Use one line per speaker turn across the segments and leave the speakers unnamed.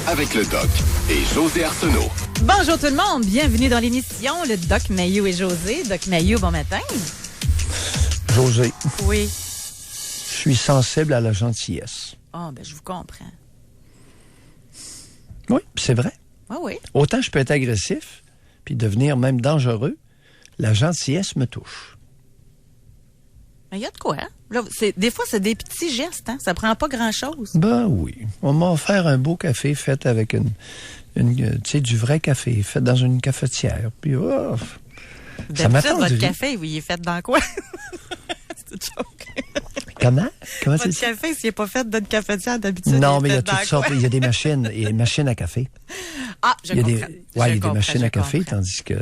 avec le Doc et José Arsenault.
Bonjour tout le monde, bienvenue dans l'émission Le Doc Mayou et José. Doc Mayou, bon matin.
José.
Oui.
Je suis sensible à la gentillesse.
Oh, ben je vous comprends.
Oui, c'est vrai.
Ah oui.
Autant je peux être agressif, puis devenir même dangereux, la gentillesse me touche.
Mais il y a de quoi, hein? Là, des fois, c'est des petits gestes, hein? Ça prend pas grand-chose.
Ben oui. On m'a offert un beau café fait avec tu sais, du vrai café, fait dans une cafetière. Puis, ça m'attend.
Votre café, vous y est fait dans quoi? C'est une joke.
Comment
Votre café, s'il n'est pas fait dans une cafetière d'habitude.
Non, mais il y a toutes sortes. Il y a des machines. Il y a une machine à café.
Ah, je comprends.
Il y a des machines à café, tandis que...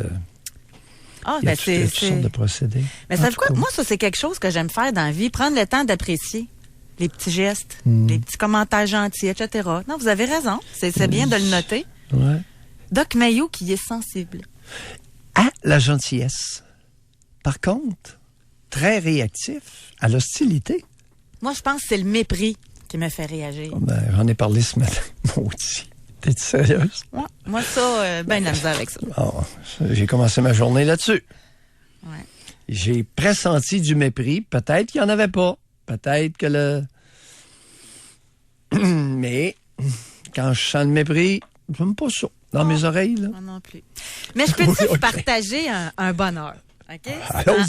Ah,
il y a
ben
toutes sortes de procédés.
Mais savez quoi? Moi, ça, c'est quelque chose que j'aime faire dans la vie. Prendre le temps d'apprécier les petits gestes, les petits commentaires gentils, etc. Non, vous avez raison. C'est bien de le noter.
Ouais.
Doc Mayou qui est sensible.
À la gentillesse. Par contre, très réactif à l'hostilité.
Moi, je pense que c'est le mépris qui me fait réagir.
Oh ben, j'en ai parlé ce matin. Maudit. T'es-tu sérieuse?
Ouais. Moi, ça, ben de la misère avec ça.
Oh, j'ai commencé ma journée là-dessus.
Ouais.
J'ai pressenti du mépris. Peut-être qu'il n'y en avait pas. Peut-être que le... Mais quand je sens le mépris, j'aime pas ça. Dans mes oreilles, là.
Moi non plus. Mais je peux-tu vous partager un bonheur? OK?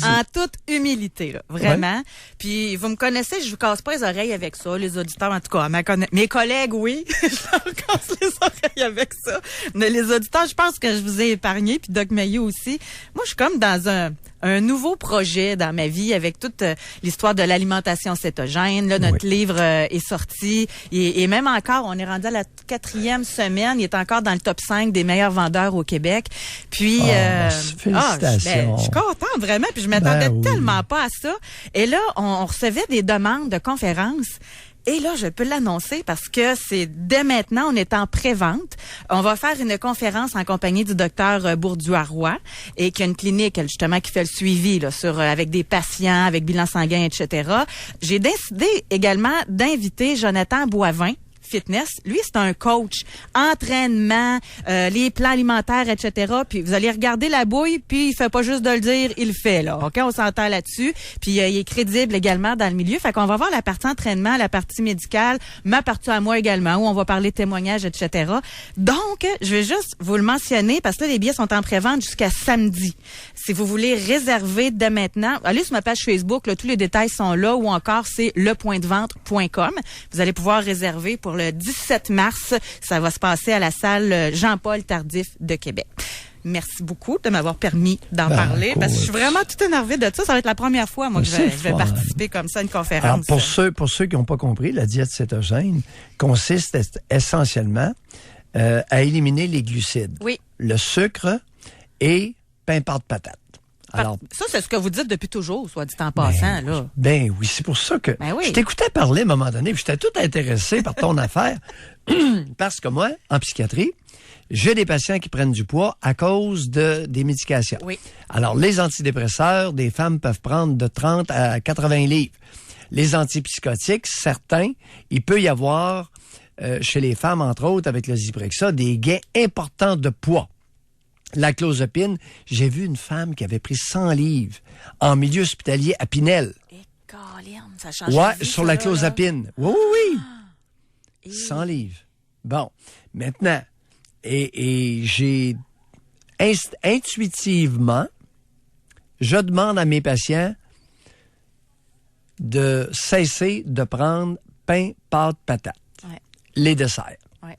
En toute humilité, là, vraiment. Ouais. Puis, vous me connaissez, je vous casse pas les oreilles avec ça, les auditeurs, en tout cas. Mes collègues, oui, je leur casse les oreilles avec ça. Mais les auditeurs, je pense que je vous ai épargné, puis Doc Mayou aussi. Moi, je suis comme dans un nouveau projet dans ma vie avec toute l'histoire de l'alimentation cétogène. Là, notre livre est sorti. Et même encore, on est rendu à la 4e semaine. Il est encore dans le top 5 des meilleurs vendeurs au Québec. Puis,
félicitations.
Je suis contente, vraiment. Puis je m'attendais tellement pas à ça. Et là, on recevait des demandes de conférences. Et là, je peux l'annoncer parce que c'est dès maintenant, on est en pré-vente. On va faire une conférence en compagnie du docteur Bourdieu-Roy et qui a une clinique justement qui fait le suivi là avec des patients, avec bilan sanguin, etc. J'ai décidé également d'inviter Jonathan Boivin. Fitness. Lui, c'est un coach. Entraînement, les plans alimentaires, etc. Puis vous allez regarder la bouille, puis il fait pas juste de le dire, il le fait, là. OK? On s'entend là-dessus. Puis il est crédible également dans le milieu. Fait qu'on va voir la partie entraînement, la partie médicale, ma partie à moi également, où on va parler témoignages, etc. Donc, je vais juste vous le mentionner, parce que là, les billets sont en pré-vente jusqu'à samedi. Si vous voulez réserver dès maintenant, allez sur ma page Facebook, là, tous les détails sont là, ou encore c'est lepointdevente.com. Vous allez pouvoir réserver pour le 17 mars. Ça va se passer à la salle Jean-Paul Tardif de Québec. Merci beaucoup de m'avoir permis d'en parler, parce que je suis vraiment tout énervée de ça. Ça va être la première fois, moi, que je vais participer comme ça à une conférence.
Alors, pour ceux qui n'ont pas compris, la diète cétogène consiste essentiellement à éliminer les glucides, le sucre et pain pâte patate. Alors,
ça, c'est ce que vous dites depuis toujours, soit dit en passant, là.
Ben oui, c'est pour ça que je t'écoutais parler à un moment donné, puis j'étais tout intéressé par ton affaire. Parce que moi, en psychiatrie, j'ai des patients qui prennent du poids à cause des médications.
Oui.
Alors, les antidépresseurs, des femmes peuvent prendre de 30 à 80 livres. Les antipsychotiques, certains, il peut y avoir, chez les femmes, entre autres, avec le Zyprexa, des gains importants de poids. La clozapine, j'ai vu une femme qui avait pris 100 livres en milieu hospitalier à Pinel.
Et Colin, ça change.
Ouais, sur la clozapine. Oui. 100 livres. Bon, maintenant, et j'ai intuitivement, je demande à mes patients de cesser de prendre pain, pâte, patate.
Ouais.
Les desserts.
Ouais.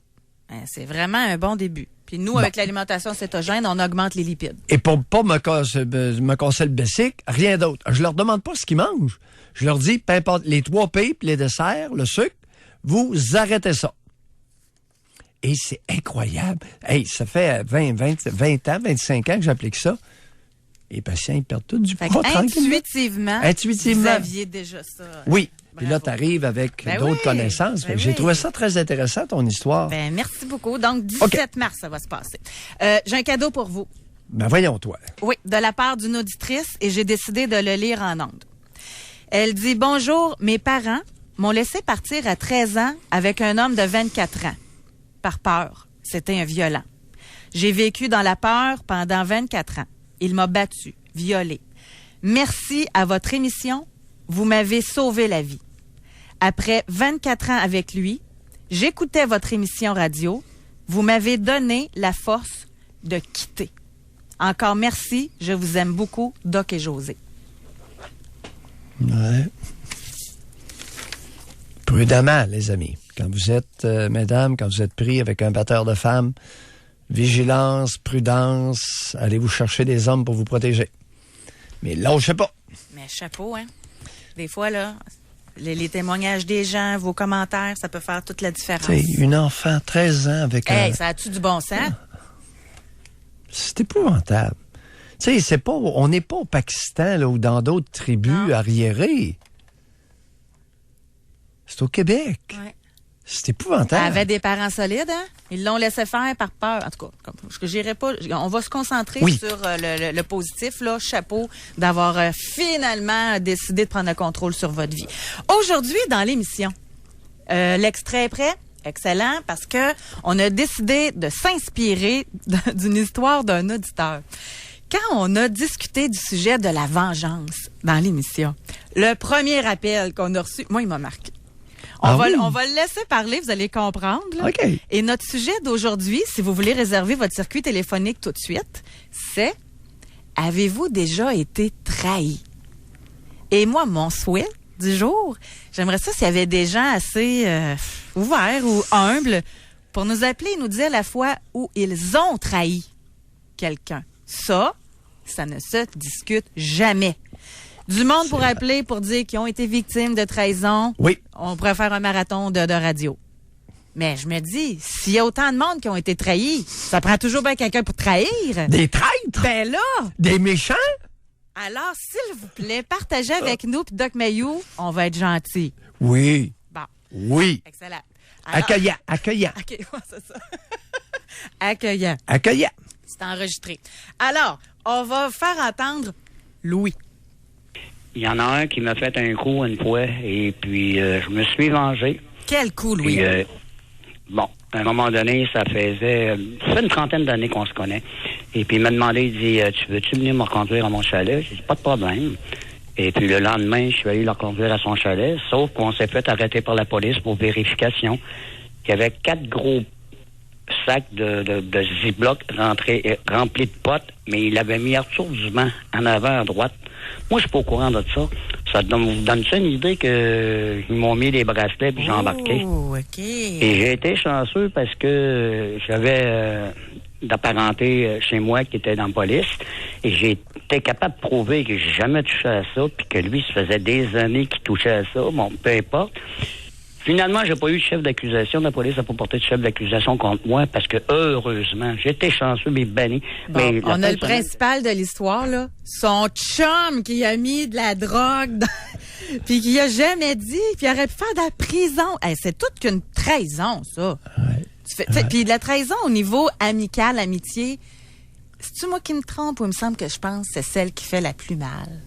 C'est vraiment un bon début. Puis nous, avec l'alimentation cétogène, on augmente les lipides.
Et pour pas me casser le bessic, rien d'autre. Je leur demande pas ce qu'ils mangent. Je leur dis, peu importe, les 3 P, puis les desserts, le sucre, vous arrêtez ça. Et c'est incroyable. Hey, ça fait 20 ans, 25 ans que j'applique ça. Les patients, ils perdent tout du poids
intuitivement, vous aviez déjà ça.
Oui. Puis là, tu arrives avec d'autres connaissances. J'ai trouvé ça très intéressant, ton histoire.
Merci beaucoup. Donc, 17 mars, ça va se passer. J'ai un cadeau pour vous.
Ben voyons, toi.
Oui, de la part d'une auditrice, et j'ai décidé de le lire en ondes. Elle dit « Bonjour, mes parents m'ont laissé partir à 13 ans avec un homme de 24 ans. par peur. C'était un violent. J'ai vécu dans la peur pendant 24 ans. Il m'a battu, violé. Merci à votre émission, vous m'avez sauvé la vie. Après 24 ans avec lui, j'écoutais votre émission radio. Vous m'avez donné la force de quitter. Encore merci, je vous aime beaucoup, Doc et José.
Ouais. Prudemment, les amis. Quand vous êtes, mesdames, quand vous êtes pris avec un batteur de femmes, vigilance, prudence, allez-vous chercher des hommes pour vous protéger. Mais lâchez pas.
Mais chapeau, hein? Des fois, là, les témoignages des gens, vos commentaires, ça peut faire toute la différence.
C'est une enfant, 13 ans, avec
Hey, ça a-tu du bon sens?
C'est épouvantable. Tu sais, on n'est pas au Pakistan, là, ou dans d'autres tribus arriérées. C'est au Québec.
Ouais.
C'est épouvantable.
Elle avait des parents solides, hein? Ils l'ont laissé faire par peur. En tout cas, j'irai pas. On va se concentrer sur le positif, là. Chapeau d'avoir finalement décidé de prendre le contrôle sur votre vie. Aujourd'hui, dans l'émission, l'extrait est prêt? Excellent, parce que on a décidé de s'inspirer d'une histoire d'un auditeur. Quand on a discuté du sujet de la vengeance dans l'émission, le premier appel qu'on a reçu, moi, il m'a marqué. On va le laisser parler, vous allez comprendre. Là.
OK.
Et notre sujet d'aujourd'hui, si vous voulez réserver votre circuit téléphonique tout de suite, c'est « Avez-vous déjà été trahi? » Et moi, mon souhait du jour, j'aimerais ça s'il y avait des gens assez ouverts ou humbles pour nous appeler et nous dire la fois où ils ont trahi quelqu'un. Ça ne se discute jamais. Du monde pour appeler pour dire qu'ils ont été victimes de trahison.
Oui.
On pourrait faire un marathon de radio. Mais je me dis, s'il y a autant de monde qui ont été trahis, ça prend toujours bien quelqu'un pour trahir.
Des traîtres?
Ben là!
Des méchants?
Alors, s'il vous plaît, partagez avec nous, puis Doc Mayou, on va être gentils.
Oui.
Bon.
Oui.
Excellent. Alors,
Accueillant.
OK, ouais, c'est ça. Accueillant. C'est enregistré. Alors, on va faire entendre Louis.
Il y en a un qui m'a fait un coup une fois, et puis je me suis vengé.
Quel coup, Louis?
Puis, bon, à un moment donné, ça fait une trentaine d'années qu'on se connaît. Et puis il m'a demandé, il dit, tu veux-tu venir me reconduire à mon chalet? J'ai dit, pas de problème. Et puis le lendemain, je suis allé le reconduire à son chalet, sauf qu'on s'est fait arrêter par la police pour vérification. Il y avait 4 gros sacs de Ziploc remplis de potes, mais il avait mis assourdiment en avant à droite. Moi, je suis pas au courant de ça. Ça vous donne ça une idée que ils m'ont mis des bracelets puis j'ai embarqué.
OK.
Et j'ai été chanceux parce que j'avais d'apparenté chez moi qui était dans la police et j'ai été capable de prouver que j'ai jamais touché à ça puis que lui, ça faisait des années qu'il touchait à ça. Bon, peu importe. Finalement, j'ai pas eu de chef d'accusation. La police n'a pas porté de chef d'accusation contre moi parce que, heureusement, j'étais chanceux, mais banni.
Bon, mais on a le principal de l'histoire, là. Son chum qui a mis de la drogue puis qui a jamais dit, puis il aurait pu faire de la prison. Hey, c'est toute qu'une trahison, ça. Ouais. Puis de la trahison au niveau amical, amitié, c'est-tu moi qui me trompe ou il me semble que je pense que c'est celle qui fait la plus mal?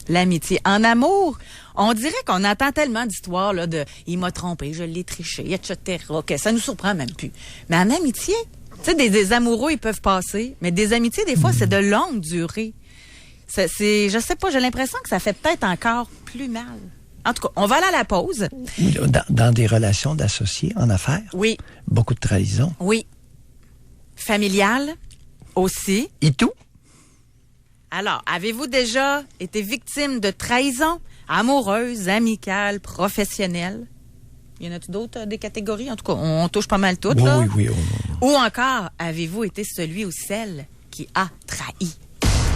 L'amitié. En amour, on dirait qu'on entend tellement d'histoires là, de « il m'a trompé, je l'ai triché, etc. » OK, ça nous surprend même plus. Mais en amitié, tu sais, des amoureux, ils peuvent passer, mais des amitiés, des fois, c'est de longue durée. Je sais pas, j'ai l'impression que ça fait peut-être encore plus mal. En tout cas, on va aller à la pause.
Dans des relations d'associés en affaires?
Oui.
Beaucoup de trahison?
Oui. Familiale aussi.
Et tout?
Alors, avez-vous déjà été victime de trahison amoureuse, amicale, professionnelle? Y en a-tu d'autres des catégories? En tout cas, on touche pas mal toutes, là.
Oui.
Ou encore, avez-vous été celui ou celle qui a trahi?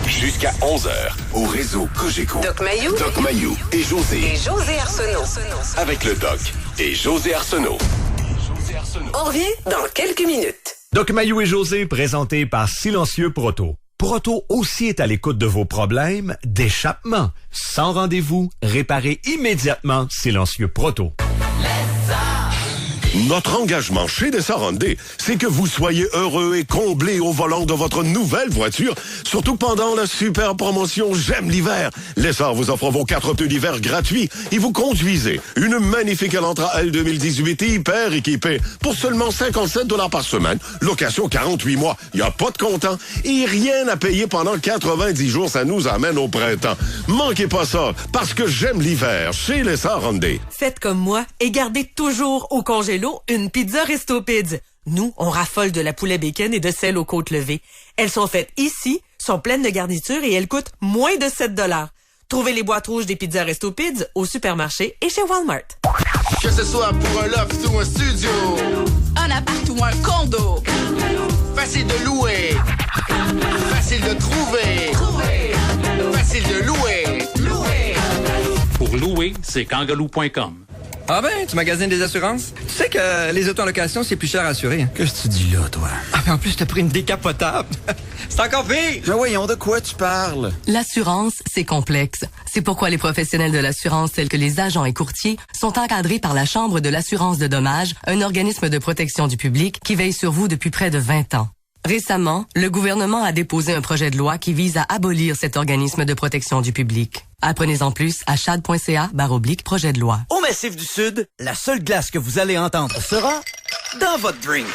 Jusqu'à 11h, au réseau Cogeco.
Doc Mayou
et José.
Et José Arsenault.
Avec le Doc et José Arsenault.
On revient dans quelques minutes.
Doc Mayou et José, présentés par Silencieux Proto. Proto aussi est à l'écoute de vos problèmes d'échappement. Sans rendez-vous, réparez immédiatement Silencieux Proto.
Notre engagement chez Lessard Hyundai, c'est que vous soyez heureux et comblés au volant de votre nouvelle voiture, surtout pendant la super promotion J'aime l'hiver. Lessard vous offre vos 4 pneus d'hiver gratuits et vous conduisez une magnifique Elantra L 2018 hyper équipée pour seulement 57 $ par semaine, location 48 mois, il n'y a pas de comptant et rien à payer pendant 90 jours, ça nous amène au printemps. Manquez pas ça, parce que j'aime l'hiver chez Lessard Hyundai.
Faites comme moi et gardez toujours au congélo une pizza Resto Pids. Nous, on raffole de la poulet bacon et de celle aux côtes levées. Elles sont faites ici, sont pleines de garniture et elles coûtent moins de 7 $. Trouvez les boîtes rouges des pizzas Resto Pids au supermarché et chez Walmart.
Que ce soit pour un loft ou un studio,
Un appart ou un condo.
facile de louer, facile de trouver, facile de louer.
Pour louer, c'est kangaloo.com.
Ah ben, tu magasines des assurances? Tu sais que les autos en location, c'est plus cher à assurer. Hein?
Qu'est-ce que tu dis là, toi?
Ah ben en plus, t'as pris une décapotable. C'est encore pire!
Mais voyons, de quoi tu parles?
L'assurance, c'est complexe. C'est pourquoi les professionnels de l'assurance, tels que les agents et courtiers, sont encadrés par la Chambre de l'assurance de dommages, un organisme de protection du public qui veille sur vous depuis près de 20 ans. Récemment, le gouvernement a déposé un projet de loi qui vise à abolir cet organisme de protection du public. Apprenez-en plus à chad.ca/projet de loi.
Au Massif du Sud, la seule glace que vous allez entendre sera dans votre drink.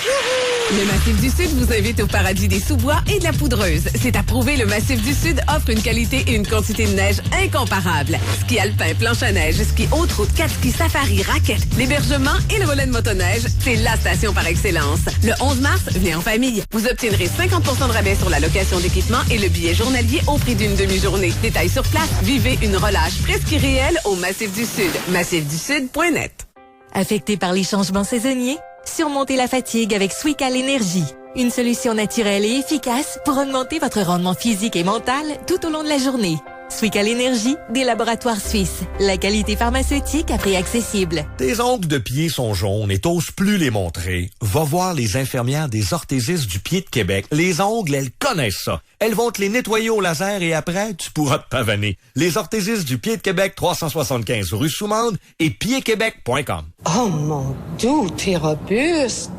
Le Massif du Sud vous invite au paradis des sous-bois et de la poudreuse. C'est approuvé, le Massif du Sud offre une qualité et une quantité de neige incomparable. Ski alpin, planche à neige, ski haute route, 4 ski safari, raquettes, l'hébergement et le relais de motoneige, c'est la station par excellence. Le 11 mars, venez en famille. Vous obtiendrez 50% de rabais sur la location d'équipement et le billet journalier au prix d'une demi-journée. Détails sur place, vivez une relâche presque irréelle au Massif du Sud. massifdusud.net.
Affecté par les changements saisonniers? Surmontez la fatigue avec Swical Énergie. Une solution naturelle et efficace pour augmenter votre rendement physique et mental tout au long de la journée. Swical Énergie, des laboratoires suisses. La qualité pharmaceutique à prix accessible.
Tes ongles de pied sont jaunes et t'oses plus les montrer. Va voir les infirmières des orthésistes du pied de Québec. Les ongles, elles connaissent ça. Elles vont te les nettoyer au laser et après, tu pourras te pavaner. Les orthésistes du pied de Québec, 375 rue Soumande et piedquebec.com.
Oh mon Dieu, t'es robuste!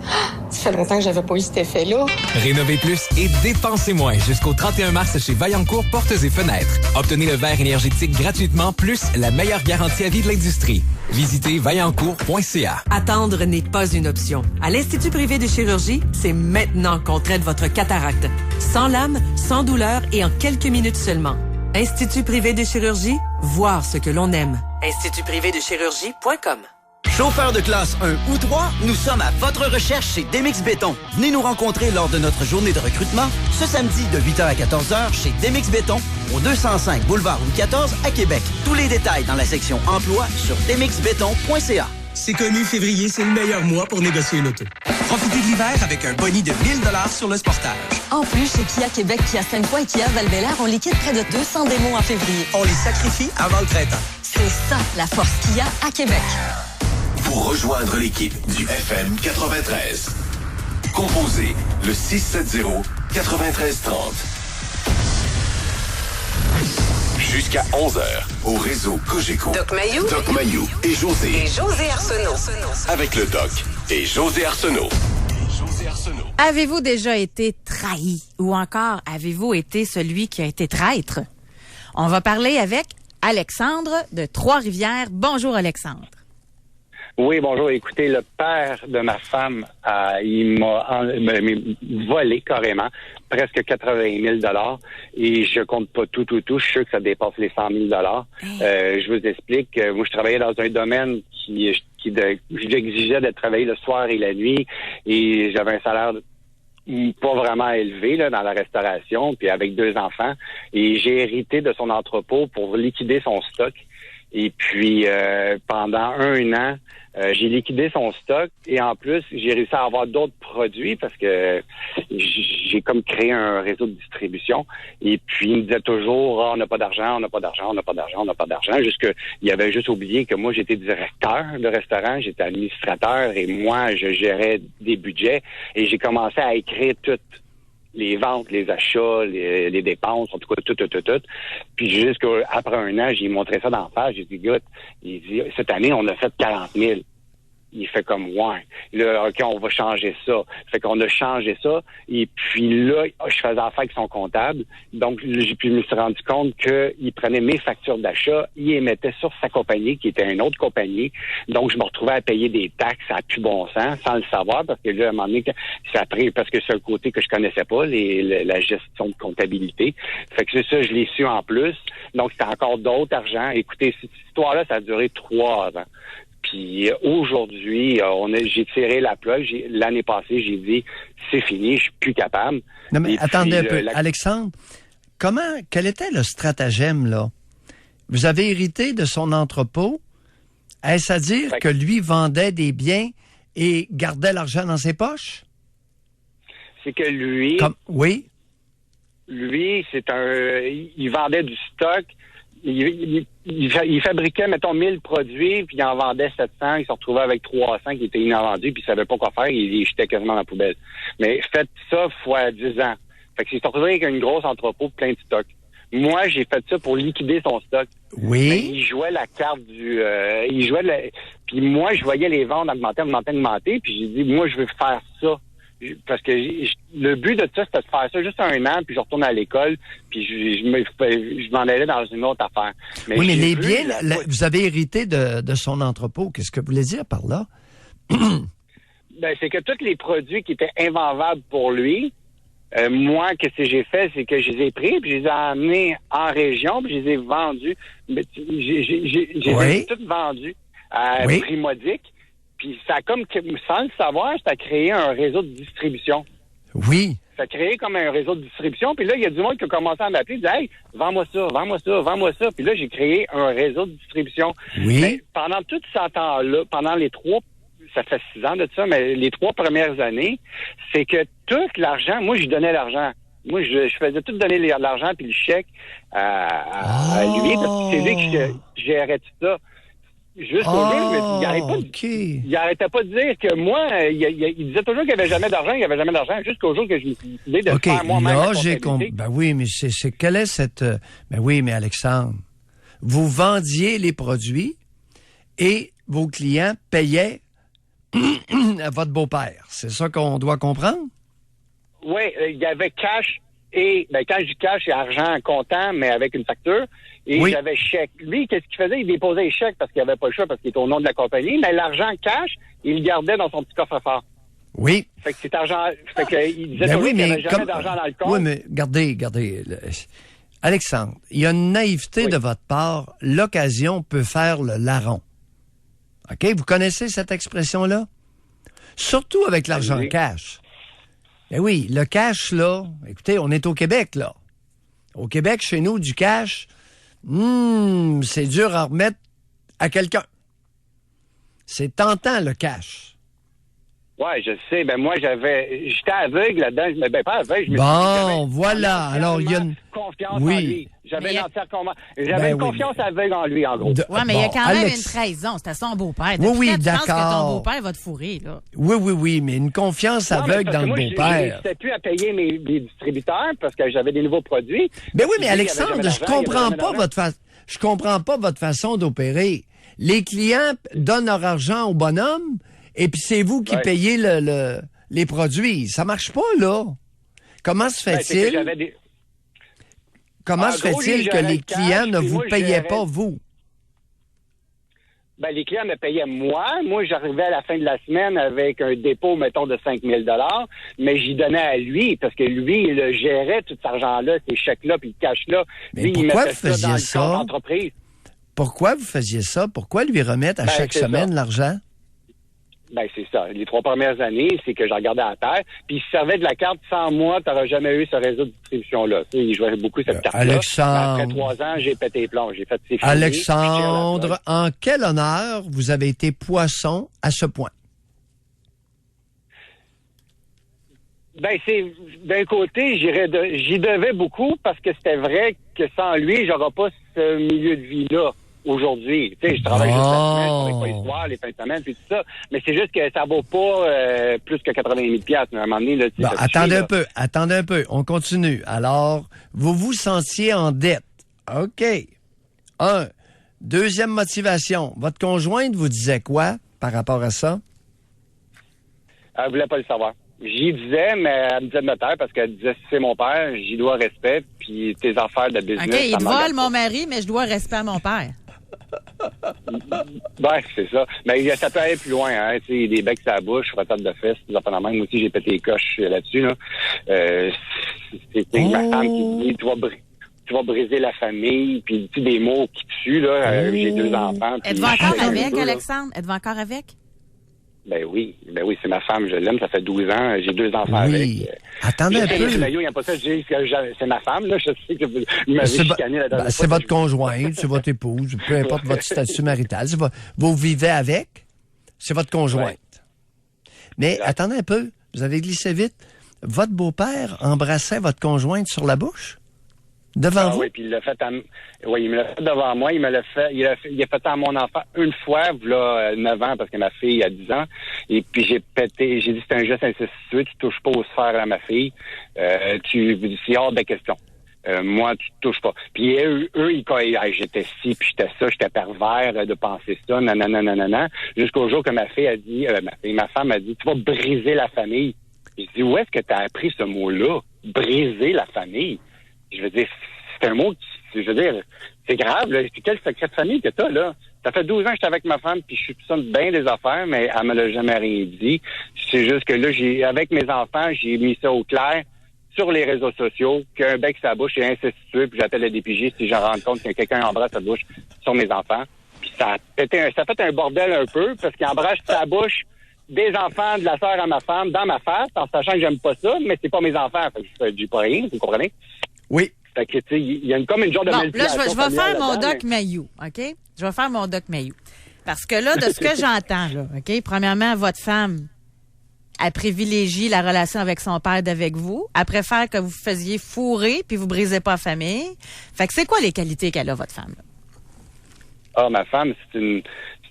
Ça fait longtemps que j'avais pas eu cet effet-là.
Rénovez plus et dépensez moins jusqu'au 31 mars chez Vaillancourt Portes et Fenêtres. Obtenez le verre énergétique gratuitement, plus la meilleure garantie à vie de l'industrie. Visitez vaillancourt.ca.
Attendre n'est pas une option. À l'Institut privé de chirurgie, c'est maintenant qu'on traite votre cataracte. Sans lame, sans douleur et en quelques minutes seulement. Institut privé de chirurgie, voir ce que l'on aime. institutprivédechirurgie.com.
Chauffeur de classe 1 ou 3, nous sommes à votre recherche chez Demix Béton. Venez nous rencontrer lors de notre journée de recrutement ce samedi de 8h à 14h chez Demix Béton au 205 boulevard Louis XIV à Québec. Tous les détails dans la section emploi sur demixbéton.ca.
C'est connu, février, c'est le meilleur mois pour négocier une auto. Profitez de l'hiver avec un boni de 1000 $ sur le Sportage.
En plus, chez Kia Québec, Kia Sainte-Foy et Kia Val-Bélair, on liquide près de 200 démos en février.
On les sacrifie avant le printemps.
C'est ça, la force Kia à Québec.
Pour rejoindre l'équipe du FM 93, composez le 670-9330. Jusqu'à 11h, au réseau Cogeco.
Doc
Mayou et José.
Arsenault.
Avec le Doc et José Arsenault.
Avez-vous déjà été trahi ou encore avez-vous été celui qui a été traître? On va parler avec Alexandre de Trois-Rivières. Bonjour Alexandre.
Oui, bonjour. Écoutez, le père de ma femme, il m'a volé carrément presque 80 000 $ et je compte pas tout. Je suis sûr que ça dépasse les 100 000 $. Je vous explique. Moi, je travaillais dans un domaine qui j'exigeais de travailler le soir et la nuit et j'avais un salaire pas vraiment élevé là, dans la restauration, puis avec 2 enfants. Et j'ai hérité de son entrepôt pour liquider son stock. Et puis, pendant un an, j'ai liquidé son stock et en plus, j'ai réussi à avoir d'autres produits parce que j'ai comme créé un réseau de distribution. Et puis, il me disait toujours, on n'a pas d'argent. Il avait juste oublié que moi, j'étais directeur de restaurant, j'étais administrateur et moi, je gérais des budgets et j'ai commencé à écrire tout. Les ventes, les achats, les dépenses, en tout cas, tout. Puis jusqu'après un an, j'ai montré ça d'en face. J'ai dit, écoute, cette année, on a fait 40 000. Il fait comme, ouais. Là, OK, on va changer ça. Fait qu'on a changé ça. Et puis là, je faisais affaire avec son comptable. Donc, je me suis rendu compte qu'il prenait mes factures d'achat, il les mettait sur sa compagnie, qui était une autre compagnie. Donc, je me retrouvais à payer des taxes à plus bon sens, sans le savoir, parce que là, à un moment donné, ça a pris, parce que c'est un côté que je connaissais pas, la gestion de comptabilité. Fait que c'est ça, je l'ai su en plus. Donc, c'était encore d'autres argent. Écoutez, cette histoire-là, ça a duré 3 ans. Puis aujourd'hui, j'ai tiré la plug. L'année passée, j'ai dit, c'est fini, je suis plus capable.
Non, mais attendez un peu. Alexandre, quel était le stratagème, là? Vous avez hérité de son entrepôt. Est-ce à dire que lui vendait des biens et gardait l'argent dans ses poches?
C'est que lui...
Oui?
Lui, il vendait du stock. Il fabriquait, mettons, 1000 produits, puis il en vendait 700. Il se retrouvait avec 300 qui étaient invendus, puis il savait pas quoi faire. Il les jetait quasiment dans la poubelle. Mais faites ça fois 10 ans. Fait qu'il s'est retrouvé avec une grosse entrepôt plein de stock. Moi, j'ai fait ça pour liquider son stock.
Oui.
Mais il jouait la carte puis moi, je voyais les ventes augmenter. Puis j'ai dit, moi, je veux faire ça. Parce que le but de ça, c'était de faire ça juste 1 an, puis je retourne à l'école, puis je m'en allais dans une autre affaire.
Mais les biens, vous avez hérité de son entrepôt. Qu'est-ce que vous voulez dire par là?
Ben, c'est que tous les produits qui étaient invendables pour lui, moi, qu'est-ce que j'ai fait, c'est que je les ai pris, puis je les ai amenés en région, puis je les ai vendus. J'ai tous vendus à prix modique. Puis ça a comme, sans le savoir, ça a créé un réseau de distribution.
Oui.
Ça a créé comme un réseau de distribution. Puis là, il y a du monde qui a commencé à m'appeler, dit, hey, vends-moi ça, vends-moi ça, vends-moi ça. Puis là, j'ai créé un réseau de distribution.
Oui.
Mais pendant tout ce temps-là, pendant les 3, ça fait 6 ans de ça, mais les 3 premières années, c'est que tout l'argent, moi, je donnais l'argent. Moi, je faisais tout donner l'argent puis le chèque à lui, parce que c'est lui qui gérait tout ça. Jusqu'au jour, il arrêtait pas de dire que moi, il disait toujours qu'il n'y avait jamais d'argent, jusqu'au jour que je me suis décidé de faire moi-même la comptabilité.
Ben oui, mais quelle est cette... Ben oui, mais Alexandre, vous vendiez les produits et vos clients payaient à votre beau-père. C'est ça qu'on doit comprendre?
Oui, il y avait cash et, quand je dis cash, c'est argent comptant, mais avec une facture. Et j'avais chèque. Lui, qu'est-ce qu'il faisait? Il déposait les chèques parce qu'il n'y avait pas le choix, parce qu'il était au nom de la compagnie. Mais l'argent cash, il le gardait dans son petit coffre-fort.
Oui.
Fait que cet argent... Fait qu'il disait toujours qu'il n'y avait jamais d'argent dans le compte.
Oui, mais regardez. Alexandre, il y a une naïveté de votre part. L'occasion peut faire le larron. OK? Vous connaissez cette expression-là? Surtout avec l'argent cash. Ben oui, le cash, là... Écoutez, on est au Québec, là. Au Québec, chez nous, du cash... c'est dur à remettre à quelqu'un. C'est tentant, le cash.
Ouais, je sais. Ben moi, j'étais aveugle là-dedans. Ben pas aveugle.
Voilà. Alors, il y a une
confiance en lui. J'avais une confiance aveugle en lui, en gros.
Oui, mais il y a quand même une trahison. C'était son beau-père.
Oui, d'accord.
Tu penses que ton beau-père va te fourrer, là.
Oui, mais une confiance aveugle dans le beau-père.
Je n'étais plus à payer mes distributeurs parce que j'avais des nouveaux produits.
Ben oui, mais Alexandre, je comprends pas votre façon d'opérer. Les clients donnent leur argent au bonhomme et puis c'est vous qui payez les produits. Ça marche pas, là. Comment se fait-il? Comment se fait-il que les clients ne vous payaient pas, vous?
Ben, les clients me payaient moi. Moi, j'arrivais à la fin de la semaine avec un dépôt, mettons, de 5 000 $, mais j'y donnais à lui, parce que lui, il gérait tout cet argent-là, ces chèques-là, puis le cash-là.
Mais
lui,
pourquoi
il mettait
vous
ça dans
faisiez
le compte d'entreprise.
Pourquoi vous faisiez ça? Pourquoi lui remettre à chaque semaine l'argent?
Ben, c'est ça. Les 3 premières années, c'est que je regardais à terre. Puis, il se servait de la carte. Sans moi, tu n'aurais jamais eu ce réseau de distribution-là. Tu sais, il jouait beaucoup cette carte-là.
Alexandre.
Après 3 ans, j'ai pété les plombs. J'ai fait ses filles.
Alexandre, en quel honneur vous avez été poisson à ce point?
Ben, c'est, d'un côté, j'y devais beaucoup parce que c'était vrai que sans lui, j'aurais pas ce milieu de vie-là. Aujourd'hui, tu sais, je travaille juste la semaine, je travaille pas les soirs, les fins de semaine, puis tout ça. Mais c'est juste que ça vaut pas plus que 80 000 $. À un moment donné, là,
bon, attendez un peu. On continue. Alors, vous vous sentiez en dette. OK. Deuxième motivation. Votre conjointe vous disait quoi par rapport à ça?
Elle voulait pas le savoir. J'y disais, mais elle me disait de me taire parce qu'elle disait, si c'est mon père, j'y dois respect, puis tes affaires de business,
OK, il
ça
te
m'engage
vole,
pas.
mon mari, mais je dois respect à mon père.
Ben, c'est ça. Mais ça peut aller plus loin, hein. Tu sais, des becs sur la bouche, patate de fesses, des affaires de même. Moi aussi, j'ai pété les coches là-dessus, là. C'est ma femme qui dit, tu vas briser la famille, puis tu sais, des mots qui tuent, là. J'ai 2 enfants.
Êtes-vous encore avec, Alexandre? Êtes-vous encore avec?
Ben oui, c'est ma femme, je l'aime, ça fait 12 ans, j'ai 2 enfants avec.
Attendez un peu.
Il n'y a pas ça, je dis que c'est ma femme, là, je sais que vous m'avez chicané la dernière fois.
C'est votre conjointe, c'est votre épouse, peu importe votre statut marital. Vous vivez avec, c'est votre conjointe. Ouais. Mais attendez un peu, vous avez glissé vite. Votre beau-père embrassait votre conjointe sur la bouche? Devant vous?
Oui, puis il l'a fait il me l'a fait devant moi. Il a fait à mon enfant une fois, là, 9 ans, parce que ma fille a 10 ans. Et puis j'ai dit, c'est un geste incestueux, tu touches pas aux sphères à ma fille. C'est hors de question. Moi, tu touches pas. Puis eux, j'étais ci, puis j'étais ça, j'étais pervers de penser ça, nanana, jusqu'au jour que ma fille a dit, ma femme a dit, tu vas briser la famille. J'ai dit, où est-ce que tu as appris ce mot-là? Briser la famille. Je veux dire, c'est un mot qui, je veux dire, c'est grave, là. C'est quel secret de famille que t'as, là? Ça fait 12 ans que j'étais avec ma femme, puis je suis tout bien des affaires, mais elle me l'a jamais rien dit. C'est juste que là, avec mes enfants, j'ai mis ça au clair sur les réseaux sociaux, qu'un bec sur la bouche est incestueux, puis j'appelle le DPJ si j'en rends compte que quelqu'un embrasse sa bouche sur mes enfants. Puis ça fait un bordel un peu, parce qu'il embrasse sa bouche des enfants de la sœur à ma femme dans ma face, en sachant que j'aime pas ça, mais c'est pas mes enfants. Fait que je dis pas rien, vous comprenez?
Oui.
Fait que, tu sais, il y a comme une genre de manipulation.
Là, je vais faire mon Doc Mayou, OK? Je vais faire mon Doc Mayou. Parce que là, de ce que j'entends, là, OK? Premièrement, votre femme, elle privilégie la relation avec son père d'avec vous. Elle préfère que vous faisiez fourrer puis vous brisez pas la famille. Fait que c'est quoi les qualités qu'elle a, votre femme, là?
Ah, ma femme, c'est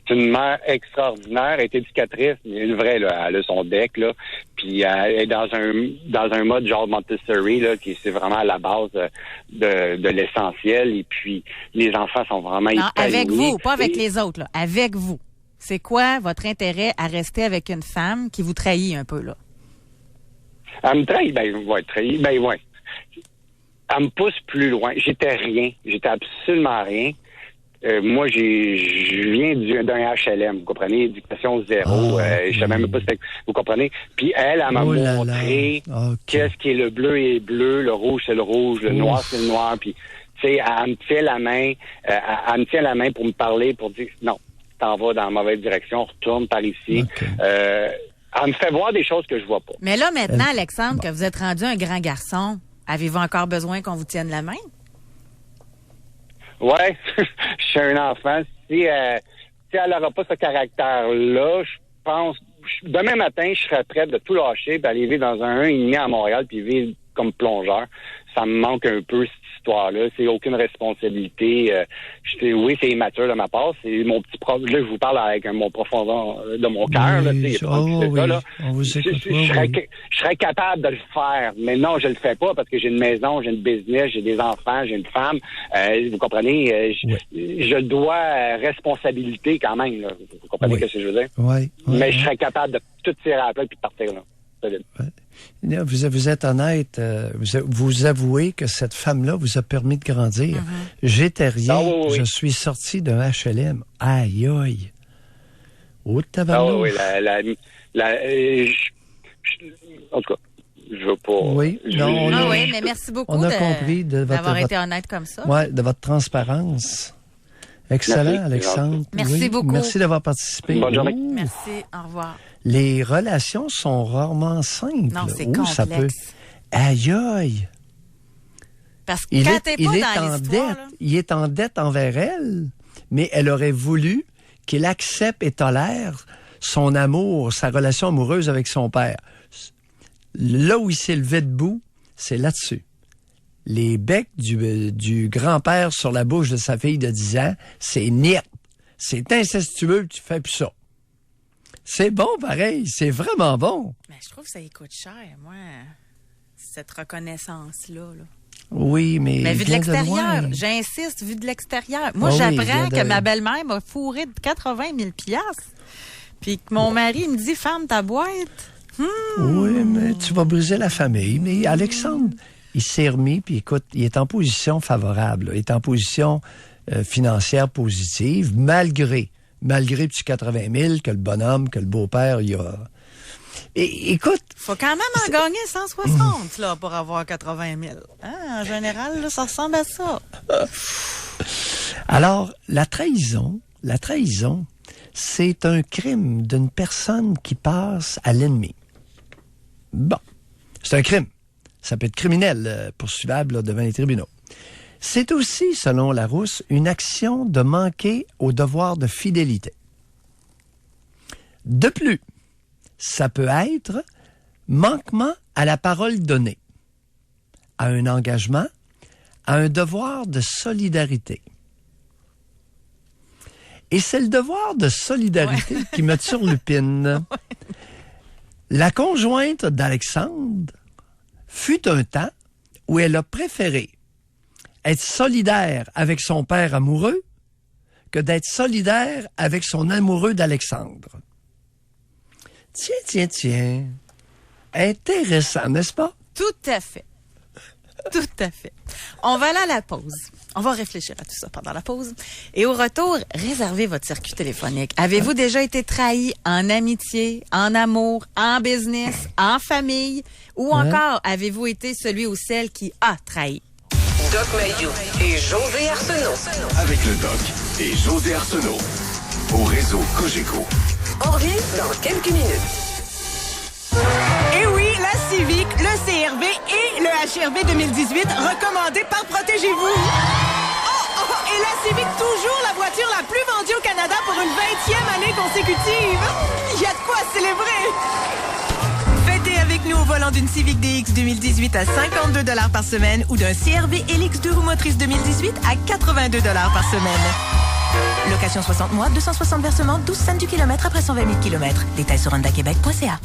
une mère extraordinaire, elle est éducatrice, mais une vraie, là, elle a son deck, là, puis elle est dans un mode genre Montessori, là, qui c'est vraiment à la base de l'essentiel, et puis les enfants sont vraiment épanouis.
Avec vous, pas avec les autres, là, avec vous. C'est quoi votre intérêt à rester avec une femme qui vous trahit un peu, là?
Elle me trahit, trahit. Elle me pousse plus loin. J'étais absolument rien. Moi, je viens d'un HLM, vous comprenez, éducation zéro, je savais même pas vous comprenez. Puis elle m'a montré qu'est-ce qui est le bleu est bleu, le rouge c'est le rouge, le noir c'est le noir. Puis, tu sais, elle me tient la main, pour me parler, pour dire non, t'en vas dans la mauvaise direction, retourne par ici. Okay. Elle me fait voir des choses que je vois pas.
Mais là maintenant, Alexandre, que vous êtes rendu un grand garçon, avez-vous encore besoin qu'on vous tienne la main?
Ouais, je suis un enfant. Si elle n'aura pas ce caractère-là, je pense, demain matin, je serais prêt de tout lâcher, puis aller vivre dans un 1,5 à Montréal, puis vivre comme plongeur. Ça me manque un peu, cette histoire-là. C'est aucune responsabilité. Oui, c'est immature de ma part. C'est mon petit prof. Là, je vous parle avec mon profondeur de mon cœur.
On vous écoute.
Je serais capable de le faire, mais non, je le fais pas parce que j'ai une maison, j'ai une business, j'ai des enfants, j'ai une femme. Vous comprenez? Je dois responsabilité quand même. Là. Vous comprenez ce que je veux dire? Mais je serais capable de tout tirer à la plaque et de partir là.
Vous êtes honnête, vous avouez que cette femme-là vous a permis de grandir. J'étais rien, je suis sorti d'un HLM. Aïe, aïe. Oh, tabarnouche.
En tout cas, je veux pas...
Oui,
mais merci beaucoup d'avoir été honnête comme ça.
Oui, de votre transparence. Excellent, merci, Alexandre.
Merci beaucoup.
Merci d'avoir participé.
Bonne journée.
Merci, au revoir.
Les relations sont rarement simples.
Non, c'est complexe.
Ça peut... Aïe, aïe.
Parce que quand t'es pas dans l'histoire...
Il est en dette envers elle, mais elle aurait voulu qu'il accepte et tolère son amour, sa relation amoureuse avec son père. Là où il s'est levé debout, c'est là-dessus. Les becs du grand-père sur la bouche de sa fille de 10 ans, c'est niet. C'est incestueux, tu fais plus ça. C'est bon, pareil. C'est vraiment bon.
Mais je trouve que ça y coûte cher, moi, cette reconnaissance-là. Là.
Oui, mais
vu de l'extérieur, j'insiste, vu de l'extérieur. Moi, j'apprends que ma belle-mère m'a fourré de 80 000 $. Puis que mon mari me dit, ferme ta boîte.
Oui, mais tu vas briser la famille. Mais Alexandre, il s'est remis, puis écoute, il est en position favorable. Là. Il est en position financière positive, malgré le petit 80 000 que le bonhomme, que le beau-père, il a... Et, écoute...
Faut quand même en gagner 160 là, pour avoir 80 000. Hein? En général, là, ça ressemble à ça.
Alors, la trahison, c'est un crime d'une personne qui passe à l'ennemi. Bon, c'est un crime. Ça peut être criminel, poursuivable là, devant les tribunaux. C'est aussi, selon Larousse, une action de manquer au devoir de fidélité. De plus, ça peut être manquement à la parole donnée, à un engagement, à un devoir de solidarité. Et c'est le devoir de solidarité qui me turlupine. La conjointe d'Alexandre fut un temps où elle a préféré être solidaire avec son père amoureux que d'être solidaire avec son amoureux d'Alexandre. Tiens. Intéressant, n'est-ce pas?
Tout à fait. Tout à fait. On va aller à la pause. On va réfléchir à tout ça pendant la pause. Et au retour, réservez votre circuit téléphonique. Avez-vous déjà été trahi en amitié, en amour, en business, en famille? Ou encore, avez-vous été celui ou celle qui a trahi?
Doc Mayou et José Arsenault.
Avec le Doc et José Arsenault. Au réseau Cogeco.
On revient dans quelques minutes.
Et oui, la Civic, le CRV et le HRV 2018 recommandés par Protégez-vous. Et la Civic, toujours la voiture la plus vendue au Canada pour une 20e année consécutive. Il y a de quoi célébrer. Fêtez avec nous au volant d'une Civic DX 2018 à 52 $ par semaine ou d'un CRV LX 2 roues motrices 2018 à 82 $ par semaine. Location 60 mois, 260 versements, 12 cents du kilomètre après 120 000 km. Détails sur hondaquebec.ca.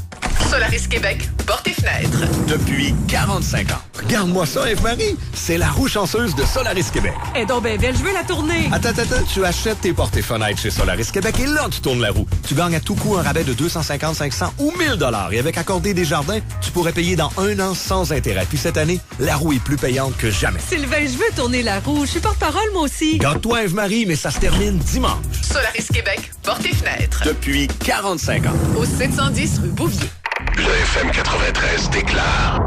Solaris Québec, portes et fenêtres.
Depuis 45 ans. Regarde-moi ça, Eve-Marie. C'est la roue chanceuse de Solaris Québec.
Eh donc, ben belle, je veux la tourner.
Attends, tu achètes tes portes et fenêtres chez Solaris Québec et là, tu tournes la roue. Tu gagnes à tout coup un rabais de 250, 500 ou 1000 $ et avec Accordé Desjardins, tu pourrais payer dans 1 an sans intérêt. Puis cette année, la roue est plus payante que jamais.
Sylvain, je veux tourner la roue. Je suis porte-parole, moi aussi.
Garde-toi, Eve-Marie, mais ça se termine dimanche.
Solaris Québec, portes et fenêtres.
Depuis 45 ans.
Au 710 rue Bouvier.
Le FM 93 déclare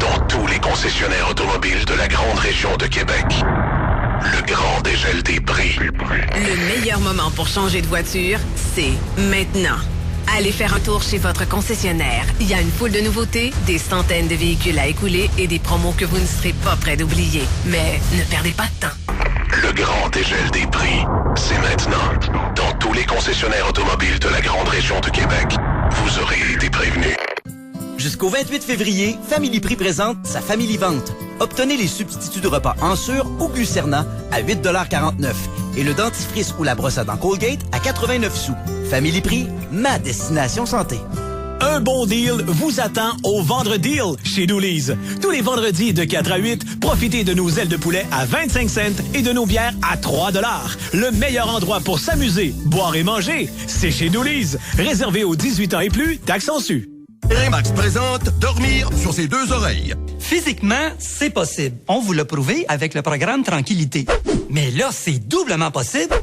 dans tous les concessionnaires automobiles de la grande région de Québec, le grand dégel des prix.
Le meilleur moment pour changer de voiture, c'est maintenant. Allez faire un tour chez votre concessionnaire. Il y a une foule de nouveautés, des centaines de véhicules à écouler et des promos que vous ne serez pas prêt d'oublier. Mais ne perdez pas de temps.
Le grand dégel des prix, c'est maintenant. Dans tous les concessionnaires automobiles de la grande région de Québec, vous aurez été prévenus.
Jusqu'au 28 février, Family Prix présente sa Family Vente. Obtenez les substituts de repas Ensure ou Glucerna à 8,49 $ et le dentifrice ou la brosse à dents Colgate à 89 sous. Family Prix, ma destination santé.
Un bon deal vous attend au Vendre Deal chez Dooley's. Tous les vendredis de 4 à 8, profitez de nos ailes de poulet à 25 cents et de nos bières à 3 $. Le meilleur endroit pour s'amuser, boire et manger, c'est chez Dooley's. Réservé aux 18 ans et plus, taxes en su.
Remax présente Dormir sur ses 2 oreilles.
Physiquement, c'est possible. On vous l'a prouvé avec le programme Tranquillité. Mais là, c'est doublement possible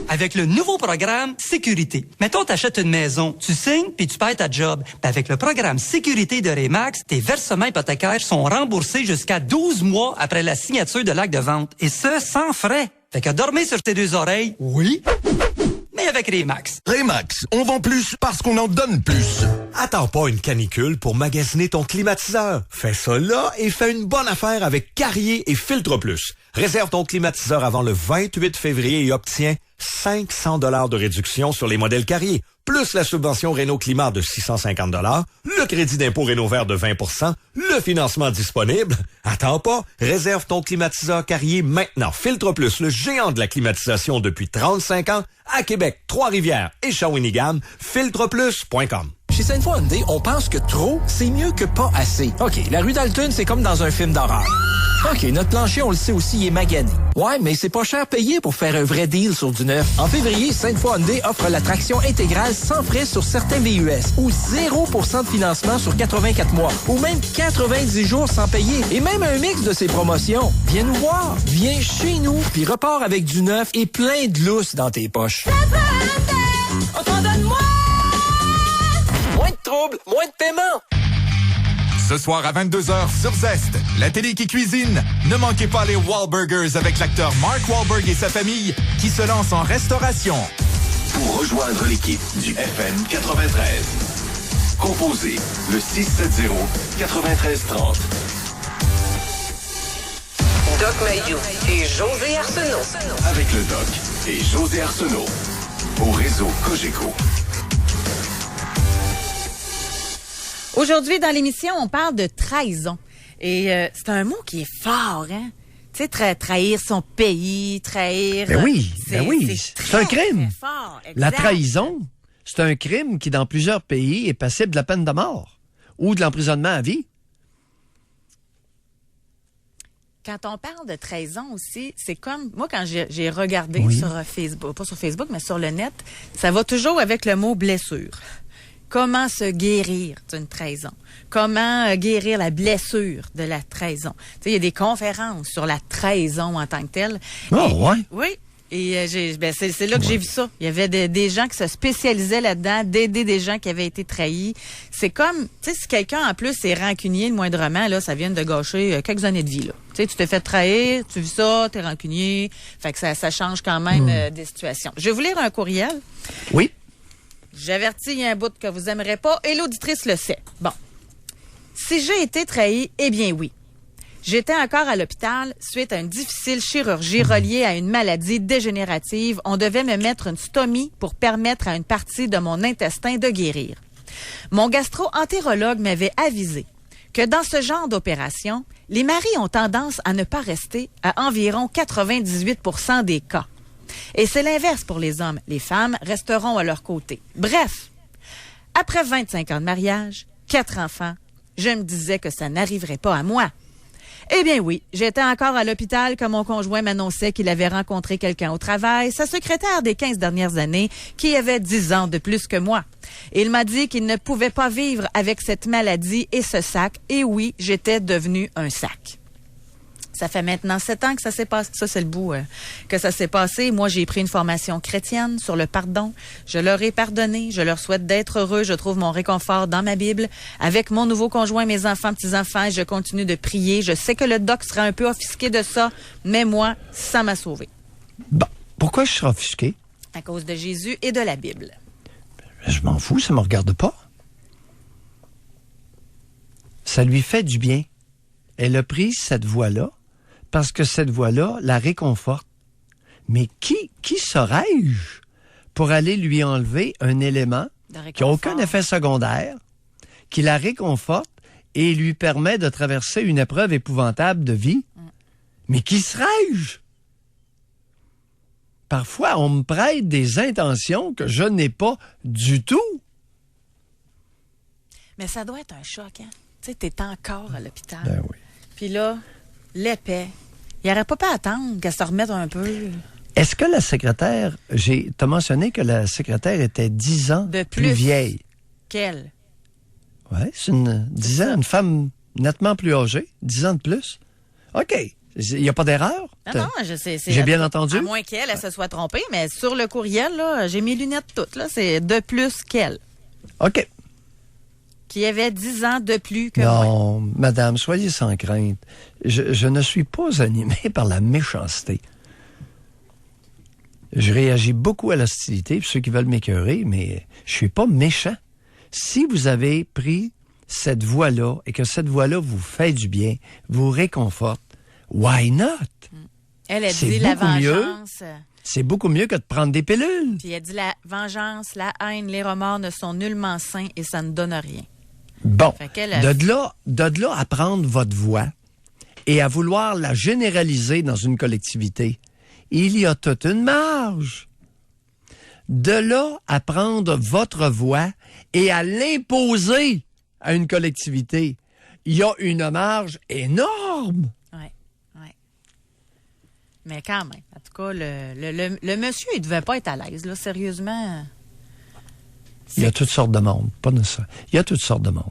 avec le nouveau programme Sécurité. Mettons, t'achètes une maison, tu signes, puis tu perds ta job. Puis avec le programme Sécurité de Remax, tes versements hypothécaires sont remboursés jusqu'à 12 mois après la signature de l'acte de vente. Et ce, sans frais. Fait que dormir sur tes 2 oreilles, oui, mais avec Remax.
Remax, on vend plus parce qu'on en donne plus.
Attends pas une canicule pour magasiner ton climatiseur. Fais ça là et fais une bonne affaire avec Carrier et Filtre Plus. Réserve ton climatiseur avant le 28 février et obtiens 500 $ de réduction sur les modèles Carrier, plus la subvention Renault Climat de 650 $, le crédit d'impôt Renault Vert de 20 %, le financement disponible. Attends pas, réserve ton climatiseur Carrier maintenant. Filtre Plus, le géant de la climatisation depuis 35 ans, à Québec, Trois-Rivières et Shawinigan, filtreplus.com.
Chez Sainte-Foy Hyundai, on pense que trop, c'est mieux que pas assez. OK, la rue Dalton, c'est comme dans un film d'horreur. OK, notre plancher, on le sait aussi, il est magané. Ouais, mais c'est pas cher payé pour faire un vrai deal sur du neuf. En février, Sainte-Foy Hyundai offre la traction intégrale sans frais sur certains VUS ou 0% de financement sur 84 mois ou même 90 jours sans payer et même un mix de ces promotions. Viens nous voir, viens chez nous, puis repars avec du neuf et plein de lousse dans tes poches.
On t'en donne moins!
Moins de troubles, moins de paiement.
Ce soir à 22h sur Zest, la télé qui cuisine. Ne manquez pas les Wahlburgers avec l'acteur Mark Wahlberg et sa famille qui se lance en restauration.
Pour rejoindre l'équipe du FM 93, composez le 670-9330.
Doc Mayou et José Arsenault.
Avec le Doc et José Arsenault. Au réseau Cogeco.
Aujourd'hui, dans l'émission, on parle de trahison. Et c'est un mot qui est fort, hein? Tu sais, trahir son pays, trahir...
Ben oui. C'est un crime.
Très fort,
la trahison, c'est un crime qui, dans plusieurs pays, est passible de la peine de mort ou de l'emprisonnement à vie.
Quand on parle de trahison aussi, c'est comme... Moi, quand j'ai regardé sur Facebook, pas sur Facebook, mais sur le net, ça va toujours avec le mot « blessure ». Comment se guérir d'une trahison? Comment guérir la blessure de la trahison? Tu sais, il y a des conférences sur la trahison en tant que telle.
Ouais?
Oui. Et c'est là que j'ai vu ça. Il y avait des gens qui se spécialisaient là-dedans, d'aider des gens qui avaient été trahis. C'est comme, tu sais, si quelqu'un en plus est rancunier le moindrement, là, ça vient de gâcher quelques années de vie, là. Tu sais, tu t'es fait trahir, tu vis ça, t'es rancunier. Fait que ça change quand même des situations. Je vais vous lire un courriel.
Oui.
J'avertis, il y a un bout que vous aimerez pas, et l'auditrice le sait. Bon. Si j'ai été trahi, eh bien oui. J'étais encore à l'hôpital suite à une difficile chirurgie reliée à une maladie dégénérative. On devait me mettre une stomie pour permettre à une partie de mon intestin de guérir. Mon gastro-entérologue m'avait avisé que dans ce genre d'opération, les maris ont tendance à ne pas rester à environ 98% des cas. Et c'est l'inverse pour les hommes. Les femmes resteront à leur côté. Bref, après 25 ans de mariage, 4 enfants, je me disais que ça n'arriverait pas à moi. Eh bien oui, j'étais encore à l'hôpital quand mon conjoint m'annonçait qu'il avait rencontré quelqu'un au travail, sa secrétaire des 15 dernières années, qui avait 10 ans de plus que moi. Il m'a dit qu'il ne pouvait pas vivre avec cette maladie et ce sac. Et oui, j'étais devenue un sac. Ça fait maintenant 7 ans que ça s'est passé. Ça, c'est le bout que ça s'est passé. Moi, j'ai pris une formation chrétienne sur le pardon. Je leur ai pardonné. Je leur souhaite d'être heureux. Je trouve mon réconfort dans ma Bible. Avec mon nouveau conjoint, mes enfants, petits-enfants, je continue de prier. Je sais que le doc sera un peu offusqué de ça, mais moi, ça m'a sauvé.
Bon, pourquoi je serais offusqué?
À cause de Jésus et de la Bible.
Je m'en fous, ça me regarde pas. Ça lui fait du bien. Elle a pris cette voie-là parce que cette voie-là la réconforte. Mais qui serais-je pour aller lui enlever un élément qui n'a aucun effet secondaire, qui la réconforte et lui permet de traverser une épreuve épouvantable de vie? Mais qui serais-je? Parfois, on me prête des intentions que je n'ai pas du tout.
Mais ça doit être un choc, hein? Tu sais, t'es encore à l'hôpital.
Ben oui.
Puis là, l'épais, il n'aurait pas pu attendre qu'elle se remette un peu.
Est-ce que la secrétaire, t'as mentionné que la secrétaire était 10 ans
de
plus vieille?
Qu'elle?
Oui, c'est 10 ans, une femme nettement plus âgée, 10 ans de plus. OK. Il n'y a pas d'erreur?
Non, je sais.
J'ai bien entendu?
À moins qu'elle se soit trompée, mais sur le courriel, là, j'ai mes lunettes toutes, là, c'est de plus qu'elle.
OK.
Qui avait 10 ans de plus que moi.
Non, madame, soyez sans crainte. Je ne suis pas animé par la méchanceté. Je réagis beaucoup à l'hostilité, pour ceux qui veulent m'écœurer, mais je suis pas méchant. Si vous avez pris cette voie-là et que cette voie-là vous fait du bien, vous réconforte, why not?
Elle a dit la vengeance.
C'est beaucoup mieux que de prendre des pilules.
Puis elle dit la vengeance, la haine, les remords ne sont nullement sains et ça ne donne rien.
Bon, de là à prendre votre voix et à vouloir la généraliser dans une collectivité, il y a toute une marge. De là à prendre votre voix et à l'imposer à une collectivité, il y a une marge énorme.
Oui. Mais quand même, en tout cas, le monsieur, il devait pas être à l'aise, là, sérieusement.
Il y a toutes sortes de monde, pas nécessairement. Il y a toutes sortes de monde.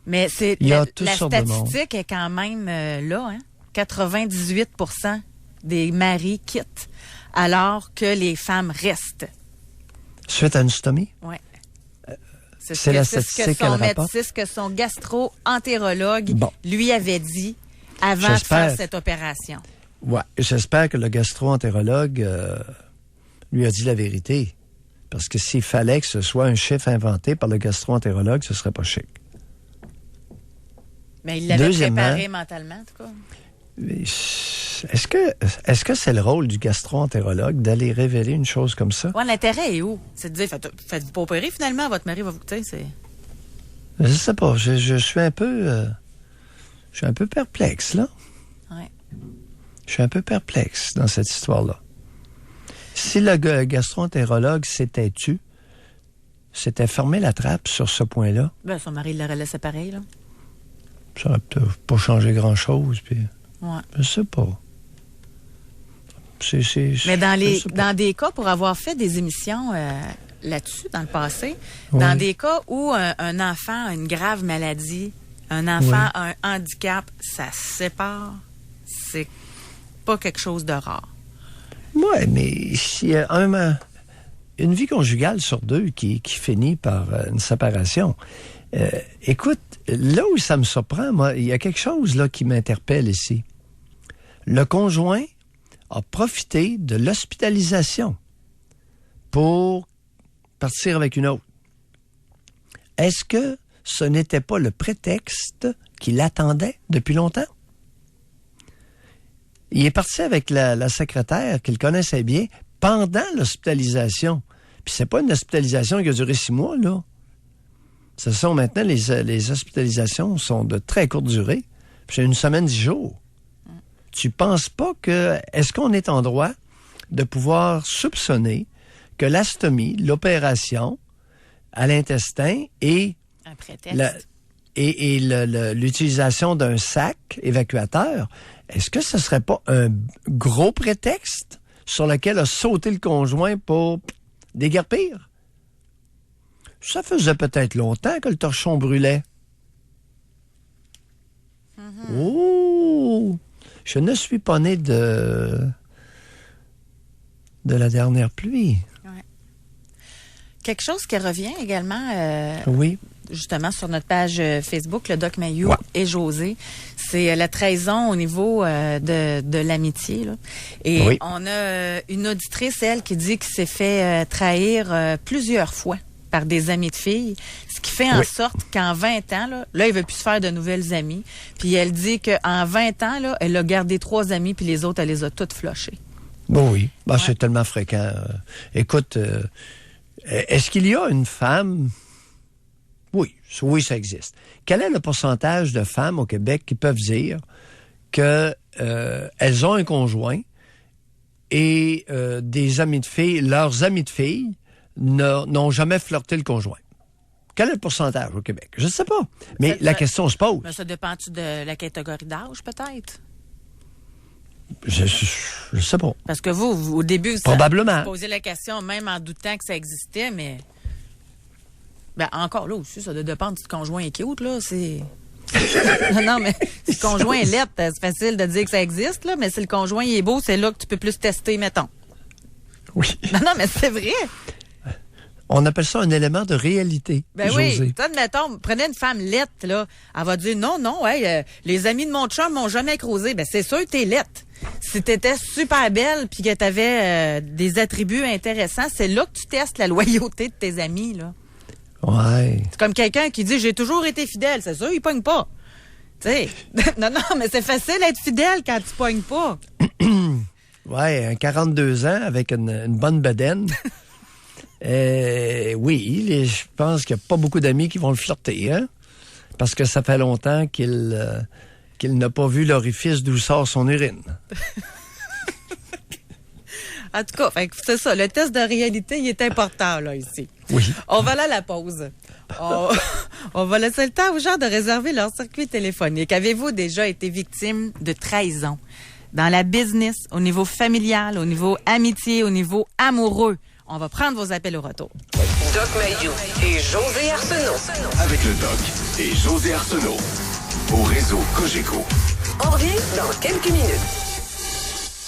Mais la statistique est quand même là, hein? 98% des maris quittent alors que les femmes restent.
Suite à une stomie?
Oui.
C'est la statistique qu'elle rapporte?
C'est ce que son gastro-entérologue lui avait dit avant de faire cette opération.
Oui, j'espère que le gastro-entérologue lui a dit la vérité. Parce que s'il fallait que ce soit un chiffre inventé par le gastro-entérologue, ce serait pas chic.
Mais il l'avait préparé mentalement, en tout cas.
Est-ce que c'est le rôle du gastro-entérologue d'aller révéler une chose comme ça?
Ouais, l'intérêt est où? C'est de dire, faites-vous pas opérer finalement, votre mari va vous...
Je sais pas, je suis un peu... je suis un peu perplexe, là.
Ouais.
Je suis un peu perplexe dans cette histoire-là. Si le gastro-entérologue s'était fermé la trappe sur ce point-là...
Ben, son mari l'aurait laissé pareil, là.
Ça n'aurait peut-être pas changé grand-chose, puis...
Ouais.
Je sais pas.
Mais dans des cas, pour avoir fait des émissions là-dessus dans le passé, dans des cas où un enfant a une grave maladie, un enfant a un handicap, ça se sépare, c'est pas quelque chose de rare.
Oui, mais s'il y a une vie conjugale sur deux qui finit par une séparation, écoute, là où ça me surprend, moi, il y a quelque chose là qui m'interpelle ici. Le conjoint a profité de l'hospitalisation pour partir avec une autre. Est-ce que ce n'était pas le prétexte qu'il attendait depuis longtemps? Il est parti avec la secrétaire qu'il connaissait bien pendant l'hospitalisation. Puis c'est pas une hospitalisation qui a duré 6 mois, là. Ce sont maintenant, les hospitalisations sont de très courte durée. Puis c'est 1 semaine, 10 jours. Tu penses pas que... Est-ce qu'on est en droit de pouvoir soupçonner que l'astomie, l'opération à l'intestin et...
Un prétexte.
L'utilisation d'un sac évacuateur, est-ce que ce serait pas un gros prétexte sur lequel a sauté le conjoint pour déguerpir? Ça faisait peut-être longtemps que le torchon brûlait. Mm-hmm. Oh! Je ne suis pas né de la dernière pluie.
Ouais. Quelque chose qui revient également...
oui.
Justement, sur notre page Facebook, le Doc Mayou et José, c'est la trahison au niveau de l'amitié. Là. Et on a une auditrice, elle, qui dit qu'il s'est fait trahir plusieurs fois par des amis de filles, ce qui fait en sorte qu'en 20 ans, là, il veut plus se faire de nouvelles amies. Puis elle dit qu'en 20 ans, là, elle a gardé 3 amis, puis les autres, elle les a toutes flushées.
Bon, oui. Ben, c'est tellement fréquent. Écoute, est-ce qu'il y a une femme... Oui, ça existe. Quel est le pourcentage de femmes au Québec qui peuvent dire que elles ont un conjoint et des amis de filles, leurs amis de filles n'ont jamais flirté le conjoint? Quel est le pourcentage au Québec? Je ne sais pas. Mais la question se pose.
Mais ça dépend-tu de la catégorie d'âge, peut-être?
Je sais pas.
Parce que vous au début,
probablement.
Vous posez la question même en doutant que ça existait, mais... Ben, encore là aussi, ça doit dépendre si le conjoint est cute, là, c'est... non, mais si le conjoint est laid, c'est facile de dire que ça existe, là, mais si le conjoint est beau, c'est là que tu peux plus tester, mettons.
Oui.
Non, mais c'est vrai.
On appelle ça un élément de réalité,
ben
José.
Oui, mettons, prenez une femme laide, là, elle va dire, non, les amis de mon chum m'ont jamais croisé. Ben, c'est sûr que t'es laide. Si t'étais super belle puis que t'avais des attributs intéressants, c'est là que tu testes la loyauté de tes amis, là.
Ouais.
C'est comme quelqu'un qui dit j'ai toujours été fidèle, c'est sûr, il pogne pas. Tu sais. non, mais c'est facile d'être fidèle quand tu pognes pas.
Ouais, un 42 ans avec une bonne bedaine. Oui, je pense qu'il n'y a pas beaucoup d'amis qui vont le flirter, hein? Parce que ça fait longtemps qu'il n'a pas vu l'orifice d'où sort son urine.
En tout cas, c'est ça. Le test de réalité, il est important, là, ici.
Oui.
On va aller à la pause. On va laisser le temps aux gens de réserver leur circuit téléphonique. Avez-vous déjà été victime de trahison? Dans la business, au niveau familial, au niveau amitié, au niveau amoureux. On va prendre vos appels au retour.
Doc Mayou et José Arsenault.
Avec le Doc et José Arsenault. Au réseau Cogeco.
On revient dans quelques minutes.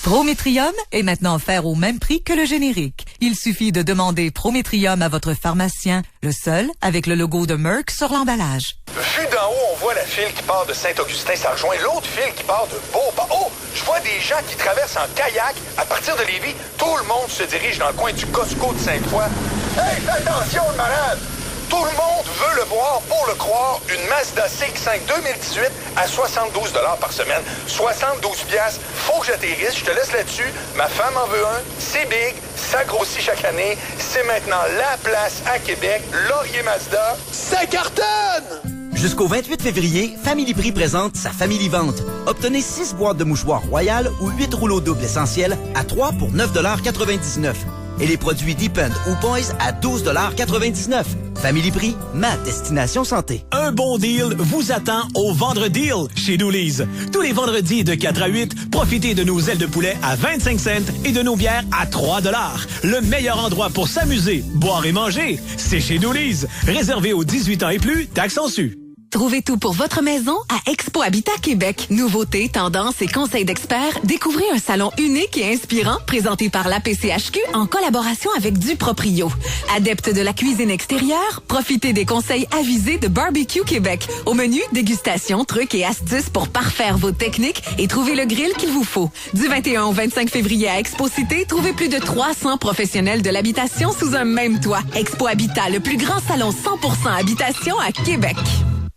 Prométrium est maintenant offert au même prix que le générique. Il suffit de demander Prométrium à votre pharmacien, le seul avec le logo de Merck sur l'emballage.
Vu d'en haut, on voit la file qui part de Saint-Augustin, ça rejoint l'autre file qui part de Beauport. Oh, je vois des gens qui traversent en kayak à partir de Lévis. Tout le monde se dirige dans le coin du Costco de Sainte-Foy. Hey, fais attention, le malade! Tout le monde veut le voir pour le croire. Une Mazda CX-5 2018 à 72 $ par semaine. 72 piastres. Faut que j'atterrisse. Je te laisse là-dessus. Ma femme en veut un. C'est big. Ça grossit chaque année. C'est maintenant la place à Québec. Laurier Mazda. Ça cartonne!
Jusqu'au 28 février, Family Prix présente sa Family Vente. Obtenez 6 boîtes de mouchoirs Royal ou 8 rouleaux doubles essentiels à 3 pour 9,99 $. Et les produits Depend ou Poise à 12,99 $. Family Prix, ma destination santé.
Un bon deal vous attend au Vendre Deal chez Dooley's. Tous les vendredis de 4 à 8, profitez de nos ailes de poulet à 25 cents et de nos bières à 3 $. Le meilleur endroit pour s'amuser, boire et manger, c'est chez Dooley's. Réservé aux 18 ans et plus, taxes en su.
Trouvez tout pour votre maison à Expo Habitat Québec. Nouveautés, tendances et conseils d'experts, découvrez un salon unique et inspirant présenté par l'APCHQ en collaboration avec Duproprio. Adepte de la cuisine extérieure, profitez des conseils avisés de Barbecue Québec. Au menu, dégustation, trucs et astuces pour parfaire vos techniques et trouver le grill qu'il vous faut. Du 21 au 25 février à Expo Cité, trouvez plus de 300 professionnels de l'habitation sous un même toit. Expo Habitat, le plus grand salon 100% habitation à Québec.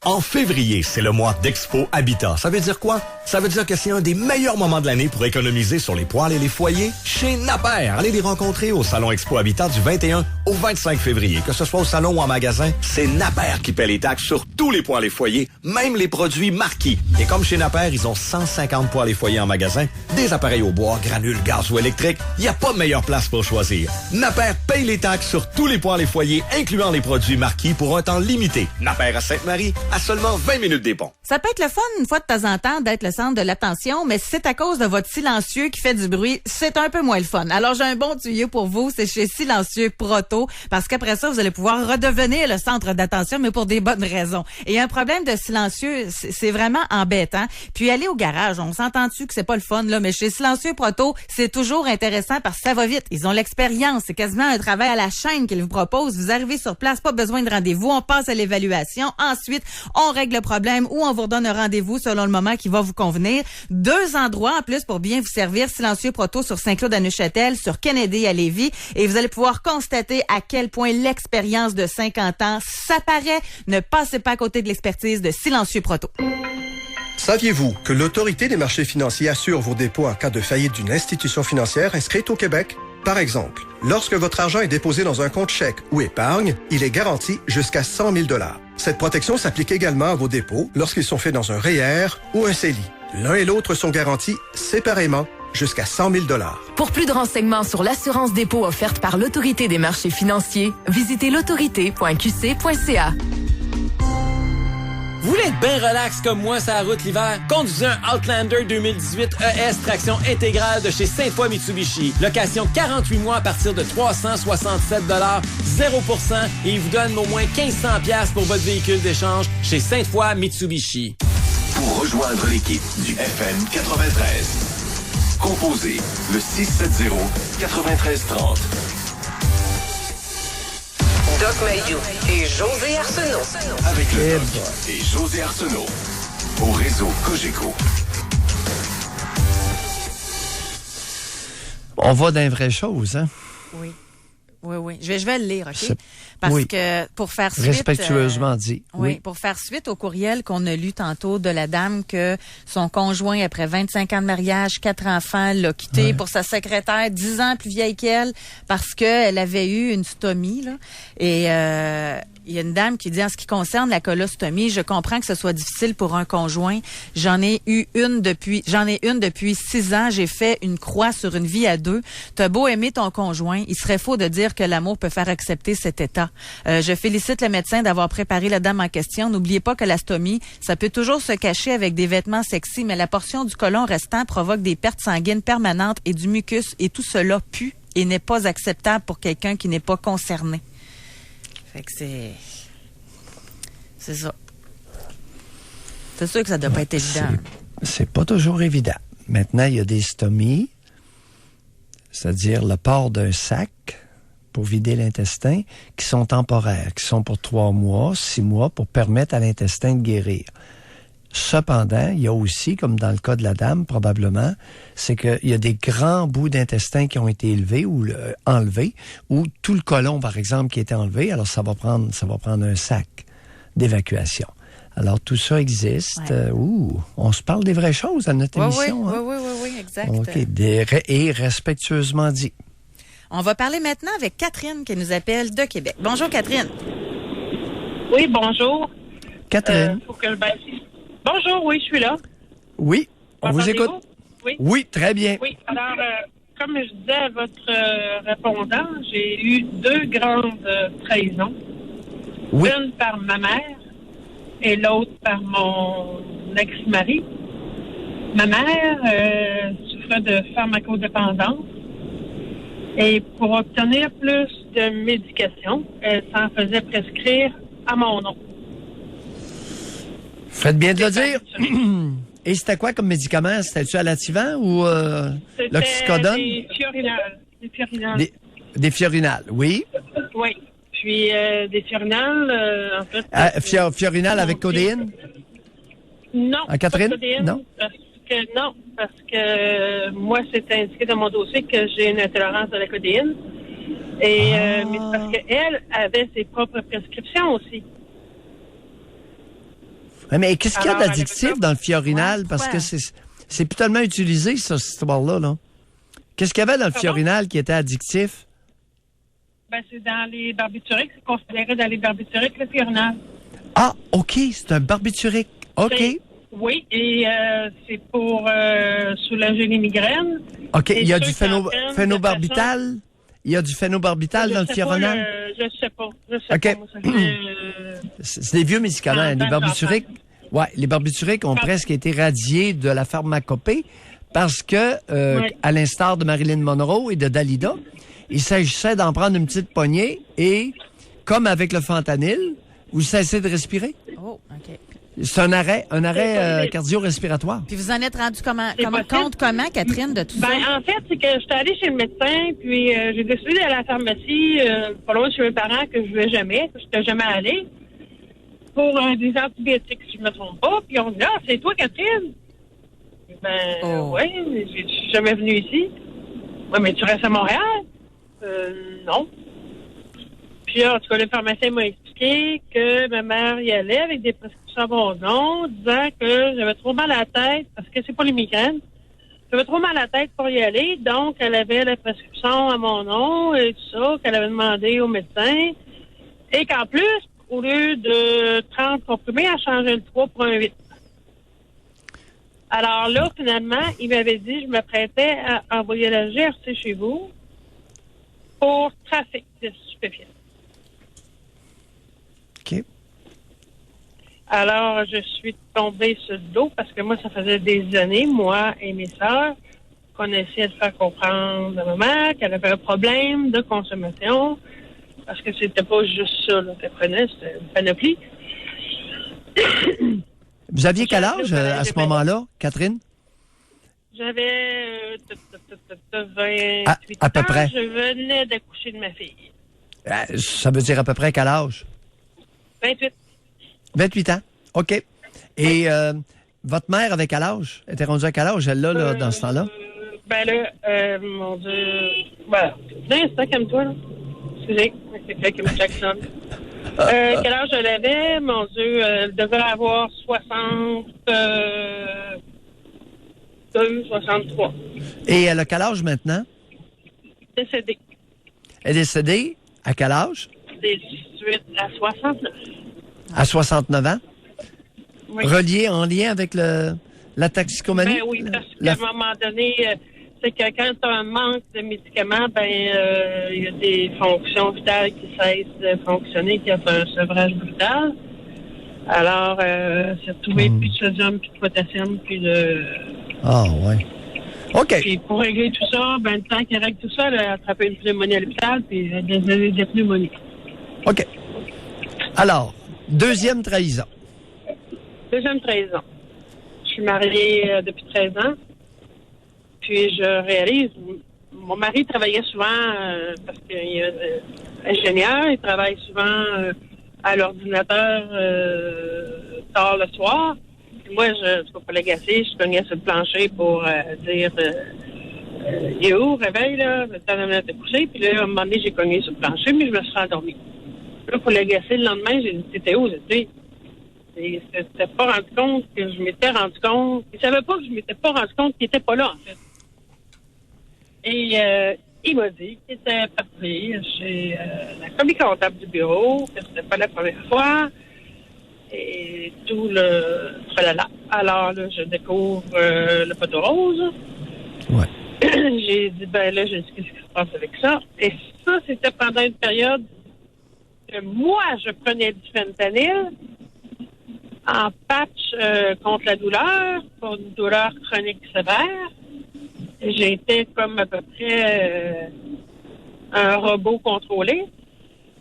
En février, c'est le mois d'Expo Habitat. Ça veut dire quoi? Ça veut dire que c'est un des meilleurs moments de l'année pour économiser sur les poêles et les foyers chez Napper. Allez les rencontrer au Salon Expo Habitat du 21 au 25 février. Que ce soit au salon ou en magasin, c'est Napper qui paie les taxes sur tous les poêles et foyers, même les produits marquis. Et comme chez Napper, ils ont 150 poêles et foyers en magasin, des appareils au bois, granules, gaz ou électriques. Il n'y a pas de meilleure place pour choisir. Napper paye les taxes sur tous les poêles et foyers, incluant les produits marquis pour un temps limité. Napper à Sainte-Marie, à seulement 20 minutes des ponts.
Ça peut être le fun une fois de temps en temps d'être le centre de l'attention, mais si c'est à cause de votre silencieux qui fait du bruit, c'est un peu moins le fun. Alors j'ai un bon tuyau pour vous, c'est chez Silencieux Proto, parce qu'après ça, vous allez pouvoir redevenir le centre d'attention, mais pour des bonnes raisons. Et un problème de silencieux, c'est vraiment embêtant. Puis aller au garage, on s'entend-tu que c'est pas le fun, là, mais chez Silencieux Proto, c'est toujours intéressant parce que ça va vite. Ils ont l'expérience, c'est quasiment un travail à la chaîne qu'ils vous proposent. Vous arrivez sur place, pas besoin de rendez-vous, on passe à l'évaluation. Ensuite, on règle le problème ou on vous redonne un rendez-vous selon le moment qui va vous convenir. 2 endroits en plus pour bien vous servir. Silencieux Proto sur Saint-Claude à Neuchâtel, sur Kennedy à Lévis. Et vous allez pouvoir constater à quel point l'expérience de 50 ans s'apparaît. Ne passez pas à côté de l'expertise de Silencieux Proto.
Saviez-vous que l'Autorité des marchés financiers assure vos dépôts en cas de faillite d'une institution financière inscrite au Québec? Par exemple, lorsque votre argent est déposé dans un compte chèque ou épargne, il est garanti jusqu'à 100 000 $. Cette protection s'applique également à vos dépôts lorsqu'ils sont faits dans un REER ou un CELI. L'un et l'autre sont garantis séparément jusqu'à 100 000 $.
Pour plus de renseignements sur l'assurance dépôt offerte par l'Autorité des marchés financiers, visitez l'autorité.qc.ca.
Vous voulez être bien relax comme moi sur la route l'hiver? Conduisez un Outlander 2018 ES traction intégrale de chez Sainte-Foy Mitsubishi. Location 48 mois à partir de 367 $, 0% et il vous donne au moins 1500 $ pour votre véhicule d'échange chez Sainte-Foy Mitsubishi.
Pour rejoindre l'équipe du FM 93, composez le 670-9330.
Doc Mayou et José Arsenault.
Avec le Doc et José Arsenault. Au réseau Cogeco.
On va dans les vraies choses, hein?
Oui. Oui. Je vais le lire, OK? Parce que pour faire suite...
Respectueusement dit.
Oui, pour faire suite au courriel qu'on a lu tantôt de la dame que son conjoint, après 25 ans de mariage, 4 enfants, l'a quitté pour sa secrétaire, 10 ans plus vieille qu'elle, parce qu'elle avait eu une stomie, là. Et Il y a une dame qui dit, en ce qui concerne la colostomie, je comprends que ce soit difficile pour un conjoint. J'en ai une depuis 6 ans. J'ai fait une croix sur une vie à 2. T'as beau aimer ton conjoint, il serait faux de dire que l'amour peut faire accepter cet état. Je félicite le médecin d'avoir préparé la dame en question. N'oubliez pas que la stomie, ça peut toujours se cacher avec des vêtements sexy, mais la portion du côlon restant provoque des pertes sanguines permanentes et du mucus, et tout cela pue et n'est pas acceptable pour quelqu'un qui n'est pas concerné. Fait que c'est ça. C'est sûr que ça doit pas être évident.
C'est pas toujours évident. Maintenant, il y a des stomies, c'est-à-dire le port d'un sac pour vider l'intestin, qui sont temporaires, qui sont pour 3 mois, 6 mois, pour permettre à l'intestin de guérir. Cependant, il y a aussi, comme dans le cas de la dame, probablement, c'est qu'il y a des grands bouts d'intestin qui ont été enlevés, ou tout le côlon, par exemple, qui a été enlevé. Alors, ça va prendre un sac d'évacuation. Alors, tout ça existe. Ouais. On se parle des vraies choses à notre émission.
Oui, exact.
OK, et respectueusement dit.
On va parler maintenant avec Catherine qui nous appelle de Québec. Bonjour, Catherine.
Oui, bonjour.
Catherine.
Bonjour, oui, je suis là.
Oui, on vous écoute. Oui, très bien.
Oui, alors, comme je disais à votre répondant, j'ai eu 2 grandes trahisons.
Oui.
Une par ma mère et l'autre par mon ex-mari. Ma mère souffrait de pharmacodépendance et pour obtenir plus de médication, elle s'en faisait prescrire à mon nom.
Faites bien de le dire. Et c'était quoi comme médicament? C'était-tu Alativant ou l'oxycodone?
Des fiorinales.
Des fiorinales, oui.
Oui. Puis des fiorinales, en fait...
fiorinales avec codéine?
Non.
Catherine?
Pas codéine,
Non?
Parce que moi, c'est indiqué dans mon dossier que j'ai une intolérance à la codéine. Et mais parce qu'elle avait ses propres prescriptions aussi.
Ouais, mais qu'est-ce qu'il y a d'addictif dans le fiorinal? Parce que c'est plus tellement utilisé, ça, cette histoire-là. Là. Qu'est-ce qu'il y avait dans le fiorinal qui était addictif?
Ben, c'est dans les barbituriques. C'est considéré dans les barbituriques, le fiorinal.
Ah, OK. C'est un barbiturique. OK.
Oui, et c'est pour soulager les migraines.
OK. Il y a du phénobarbital? Il y a du phénobarbital dans le fiorinal?
Je sais pas. OK.
C'est des vieux médicaments. Les barbituriques, les barbituriques ont presque été radiés de la pharmacopée parce que, à l'instar de Marilyn Monroe et de Dalida, il s'agissait d'en prendre une petite poignée et, comme avec le fentanyl, vous cessez de respirer.
Oh, OK.
C'est un arrêt cardio-respiratoire.
Puis vous en êtes rendu compte comment, Catherine, de tout ça?
En fait, c'est que j'étais allée chez le médecin, puis j'ai décidé d'aller à la pharmacie, pas loin de chez mes parents, que je ne vais jamais, que je n'étais jamais allée, pour des antibiotiques, si je ne me trompe pas. Puis on dit, c'est toi, Catherine? Oui, je suis jamais venue ici. Oui, mais tu restes à Montréal? Non. Puis, en tout cas, le pharmacien m'a expliqué que ma mère y allait avec des prescriptions à mon nom, disant que j'avais trop mal à la tête, parce que c'est pas les migraines. J'avais trop mal à la tête pour y aller, donc elle avait la prescription à mon nom et tout ça, qu'elle avait demandé au médecin. Et qu'en plus, au lieu de 30 comprimés, elle changeait le 3 pour un 8. Alors là, finalement, il m'avait dit, je me prêtais à envoyer la GRC chez vous pour trafic de stupéfiants.
OK.
Alors, je suis tombée sur le dos parce que moi, ça faisait des années, moi et mes sœurs, qu'on essayait de faire comprendre à ma mère qu'elle avait un problème de consommation parce que c'était pas juste ça qu'elle prenait, c'était une panoplie.
Vous aviez quel âge à ce moment-là, Catherine?
J'avais 28
à peu
ans.
près.
Je venais d'accoucher de ma fille.
Ça veut dire à peu près quel âge?
28.
28 ans. OK. Et votre mère avait quel âge? Elle était rendue à quel âge, elle, là, dans ce temps-là?
Mon Dieu... Voilà. D'un instant, calme-toi, là. Excusez, c'est quelqu'un qui me klaxonne. Quel âge elle avait? Mon Dieu, elle devait avoir 62, 63.
Et elle a quel âge maintenant?
Décédée.
Elle est décédée à quel âge?
passé suite à 69.
À 69 ans?
Oui.
Relié, en lien avec la toxicomanie?
Ben oui, parce qu'à un moment donné, c'est que quand tu as un manque de médicaments, il y a des fonctions vitales qui cessent de fonctionner, qui a fait un sevrage brutal. Alors, c'est retrouvé plus de sodium, plus de potassium, plus de...
Ah, ouais. OK.
Puis pour régler tout ça, le temps qu'il règle tout ça, elle a attrapé une pneumonie à l'hôpital, puis des pneumonies.
OK. Alors, deuxième trahison.
Deuxième trahison. Je suis mariée depuis 13 ans. Puis je réalise, mon mari travaillait souvent, parce qu'il est ingénieur, il travaille souvent à l'ordinateur tard le soir. Puis moi, je ne peux pas l'agacer, je cognais sur le plancher pour dire il est où, réveille, là, le temps de te coucher. Puis là, à un moment donné, j'ai cogné sur le plancher, mais je me suis endormie. Là, pour l'agacer le lendemain, j'ai dit t'étais où, tu sais? Il s'était pas rendu compte que je m'étais rendu compte. Il savait pas que je m'étais pas rendu compte qu'il était pas là, en fait. Et il m'a dit qu'il était parti chez la commis comptable du bureau, que c'était pas la première fois, et tout le tralala. Alors là, je découvre le poteau rose.
Ouais.
J'ai dit, là, je sais ce qui se passe avec ça. Et ça, c'était pendant une période que moi, je prenais du fentanyl en patch contre la douleur, pour une douleur chronique sévère. J'étais comme à peu près un robot contrôlé.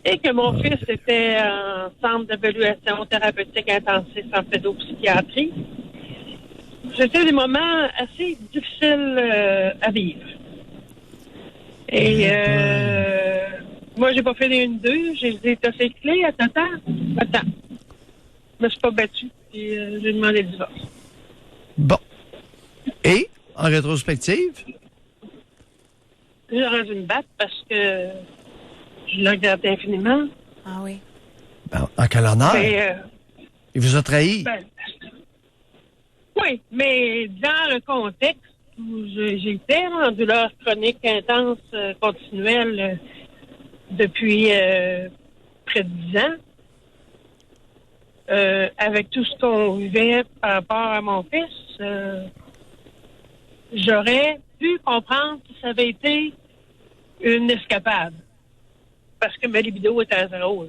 Et que mon fils était en centre d'évaluation thérapeutique intensif en pédopsychiatrie. C'était des moments assez difficiles à vivre. Et moi, j'ai pas fait des 1-2. J'ai dit, t'as fait clé, attends. Je me suis pas battue. Puis j'ai demandé le divorce.
Bon. Et, en rétrospective?
J'aurais dû me battre parce que je le regrette infiniment.
Ah oui.
Ben, en quel honneur? Il vous a trahi?
Oui, mais dans le contexte où j'étais en douleur chronique intense continuelle depuis près de 10 ans, avec tout ce qu'on vivait par rapport à mon fils, j'aurais pu comprendre que ça avait été une escapade. Parce que ma libido était à zéro.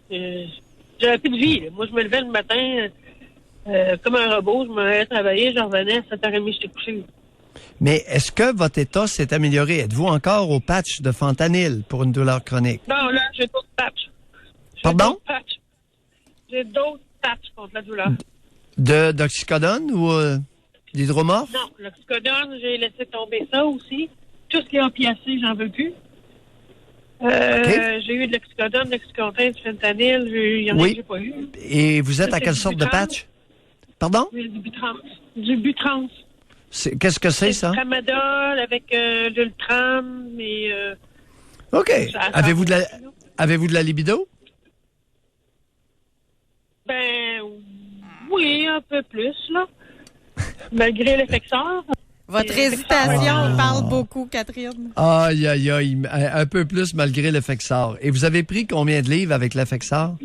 J'avais plus de vie. Là. Moi, je me levais le matin comme un robot, je m'allais travailler, je revenais à 7h30, j'étais couché.
Mais est-ce que votre état s'est amélioré? Êtes-vous encore au patch de fentanyl pour une douleur chronique?
Non, là, j'ai d'autres patchs.
Pardon?
J'ai d'autres patchs contre la douleur.
D'oxycodone ou d'hydromorphe?
Non, l'oxycodone, j'ai laissé tomber ça aussi. Tout ce qui est opiacé, j'en veux plus. J'ai eu de l'oxycodone, de l'oxycontin, du fentanyl, il y en a que j'ai pas eu.
Et vous êtes à quelle sorte de patch? Pardon?
Du Butrans.
Qu'est-ce que c'est, ça?
Du Tramadol avec l'Ultram, mais...
OK. Avez-vous de la libido?
Ben, oui, un peu plus, là. Malgré l'effecteur.
Votre hésitation parle beaucoup, Catherine.
Aïe, aïe, aïe. Un peu plus malgré l'Effexor. Et vous avez pris combien de livres avec l'Effexor?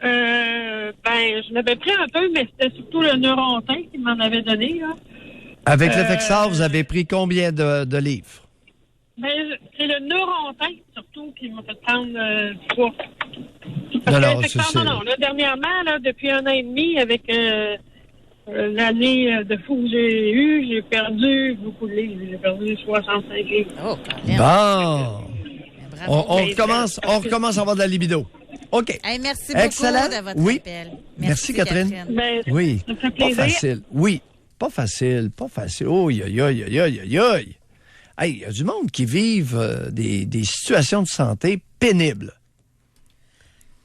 Je l'avais pris un peu, mais c'était surtout le Neurontin qui m'en avait donné, là.
Avec l'Effexor, vous avez pris combien de livres?
C'est le Neurontin, surtout, qui m'a fait prendre poids. Non, là, dernièrement, là, depuis 1 an et demi, avec l'année de fou que j'ai eue, j'ai perdu beaucoup de livres. J'ai perdu 65 livres.
Oh,
bon. On recommence à avoir de la libido. OK.
Hey, merci
Excellent.
beaucoup de votre appel.
Merci, Catherine. Oui.
Ça me fait plaisir.
Pas facile. Oui. Pas facile. Oh, aïe, aïe, aïe, aïe, aïe. Hey, il y a du monde qui vivent des situations de santé pénibles.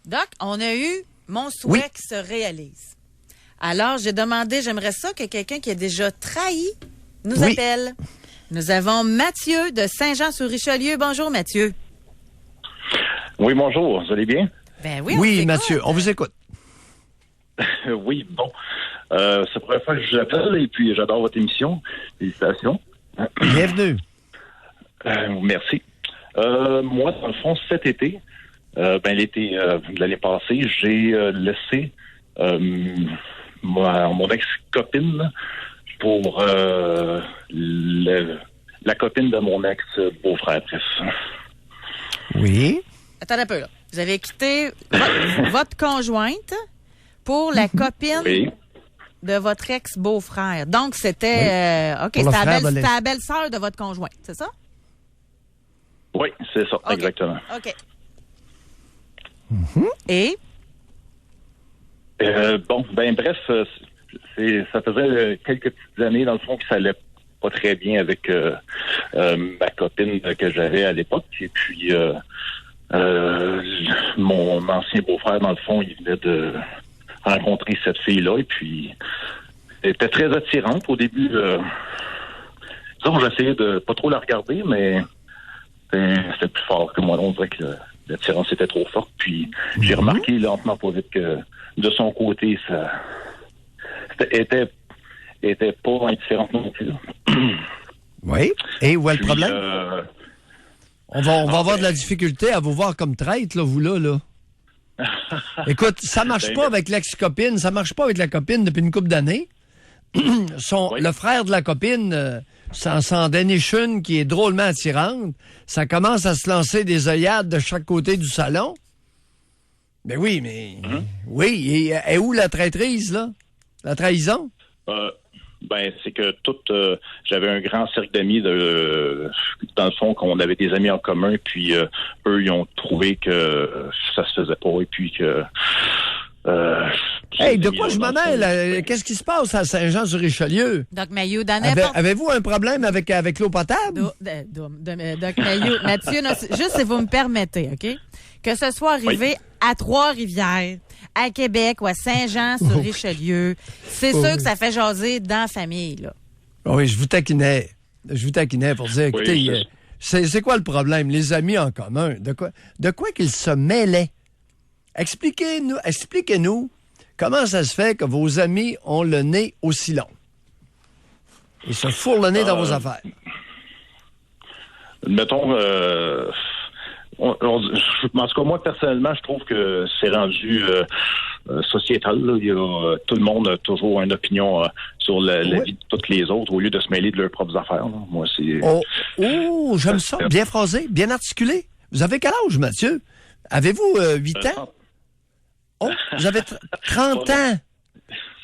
Doc, on a eu mon souhait qui se réalise. Alors, j'ai demandé, j'aimerais ça que quelqu'un qui a déjà trahi nous appelle. Nous avons Mathieu de Saint-Jean-sur-Richelieu. Bonjour, Mathieu.
Oui, bonjour. Vous allez bien?
Ben oui,
oui, Mathieu, on vous écoute.
Oui, bon. C'est la première fois que je vous appelle et puis j'adore votre émission. Félicitations.
Bienvenue.
Merci. Moi, dans le fond, cet été, L'été de l'année passée, j'ai laissé mon ex-copine pour la copine de mon ex-beau-frère, presque.
Oui.
Attends un peu, là. Vous avez quitté votre conjointe pour la copine de votre ex-beau-frère. Donc, c'était... OK, c'était la belle-sœur de votre conjointe, c'est ça?
Oui, c'est ça, exactement.
OK. Et?
Bref, ça faisait quelques petites années, dans le fond, que ça allait pas très bien avec ma copine que j'avais à l'époque. Et puis, mon ancien beau-frère, dans le fond, il venait de rencontrer cette fille-là. Et puis, elle était très attirante au début. J'essayais de pas trop la regarder, mais c'était plus fort que moi. On dirait que l'attirance était trop forte. Puis, j'ai remarqué lentement pas vite que de son côté, ça était pas indifférente non plus.
Oui. Et où est le problème? On va avoir de la difficulté à vous voir comme traître, là, vous là. Écoute, ça marche pas avec l'ex-copine, ça marche pas avec la copine depuis une couple d'années. Le frère de la copine s'en déniche une qui est drôlement attirante. Ça commence à se lancer des œillades de chaque côté du salon. Ben oui, mais... Oui, et où la traîtrise, là? La trahison?
C'est que j'avais un grand cercle d'amis dans le fond, qu'on avait des amis en commun, puis eux, ils ont trouvé que ça se faisait pas, et puis que...
de quoi je m'en mêle? Qu'est-ce qui se passe à Saint-Jean-sur-Richelieu?
Doc Mayou,
avez-vous un problème avec l'eau potable?
Doc Mayou, Mathieu, juste si vous me permettez, OK? Que ce soit arrivé à Trois-Rivières, à Québec ou à Saint-Jean-sur-Richelieu, c'est sûr que ça fait jaser dans la famille, là.
Oui, je vous taquinais pour dire, écoutez, c'est quoi le problème? Les amis en commun, de quoi qu'ils se mêlaient? Expliquez-nous comment ça se fait que vos amis ont le nez aussi long. Ils se fourrent le nez dans vos affaires.
Mettons... en tout cas, moi, personnellement, je trouve que c'est rendu sociétal. Là. Tout le monde a toujours une opinion sur la vie de tous les autres au lieu de se mêler de leurs propres affaires. Là. Moi, c'est...
Oh, j'aime ça. Bien phrasé, bien articulé. Vous avez quel âge, Mathieu? Avez-vous 8 ans? Oh, vous avez 30 ans.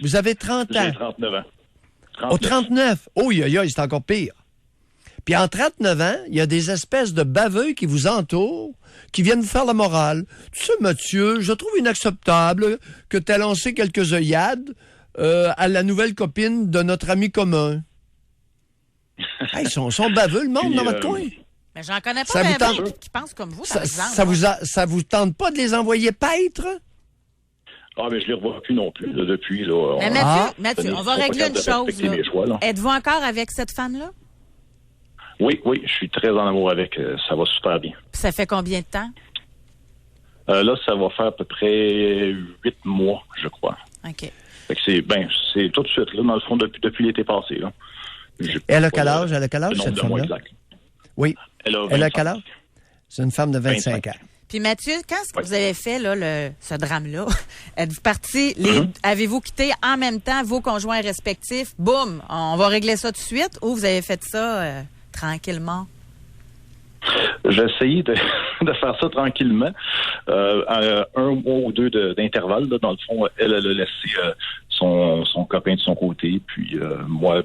Vous avez 30 ans.
J'ai 39 ans.
39. Oh, 39. Oh, c'est encore pire. Puis en 39 ans, il y a des espèces de baveux qui vous entourent, qui viennent vous faire la morale. Tu sais, Mathieu, je trouve inacceptable que tu aies lancé quelques œillades à la nouvelle copine de notre ami commun. Ils sont baveux, le monde, dans votre coin.
Mais j'en connais pas qui pensent comme vous, par exemple.
Ça vous tente pas de les envoyer paître?
Mais je les revois plus non plus, là, depuis. Là,
mais Mathieu, on va régler une chose. Êtes-vous encore avec cette femme-là?
Oui, je suis très en amour avec. Ça va super bien.
Puis ça fait combien de temps?
Là, ça va faire à peu près 8 mois, je crois.
OK.
Fait que c'est tout de suite, là, dans le fond, depuis l'été passé. Là.
Elle a quel âge, cette femme-là? Oui. Elle a quel âge? C'est une femme de 25 ans.
Puis Mathieu, quand est-ce que vous avez fait là, ce drame-là? Êtes-vous partis, avez-vous quitté en même temps vos conjoints respectifs? Boum, on va régler ça tout de suite? Ou vous avez fait ça tranquillement?
J'ai essayé de faire ça tranquillement. À 1 mois ou 2 d'intervalle. Là, dans le fond, elle a laissé son copain de son côté. Puis moi,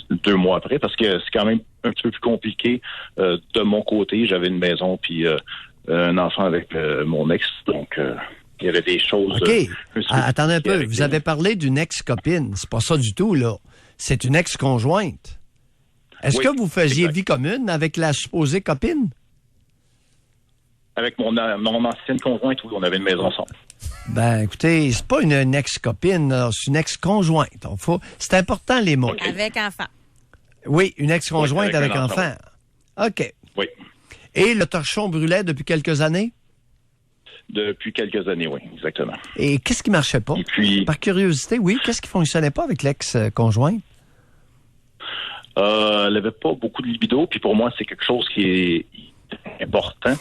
2 mois après, parce que c'est quand même un petit peu plus compliqué de mon côté. J'avais une maison puis un enfant avec mon ex. Donc, il y avait des choses...
OK. Attendez un peu. Vous avez parlé d'une ex-copine. C'est pas ça du tout, là. C'est une ex-conjointe. Est-ce que vous faisiez vie commune avec la supposée copine?
Avec mon ancienne conjointe, oui, on avait une maison ensemble.
Écoutez, c'est pas une ex-copine, là, c'est une ex-conjointe. C'est important, les mots.
Okay. Avec enfant.
Oui, une ex-conjointe avec enfant. OK.
Oui.
Et le torchon brûlait depuis quelques années?
Depuis quelques années, oui, exactement.
Et qu'est-ce qui marchait pas?
Et puis,
par curiosité, oui, qu'est-ce qui fonctionnait pas avec l'ex-conjointe?
Elle n'avait pas beaucoup de libido, puis pour moi, c'est quelque chose qui important.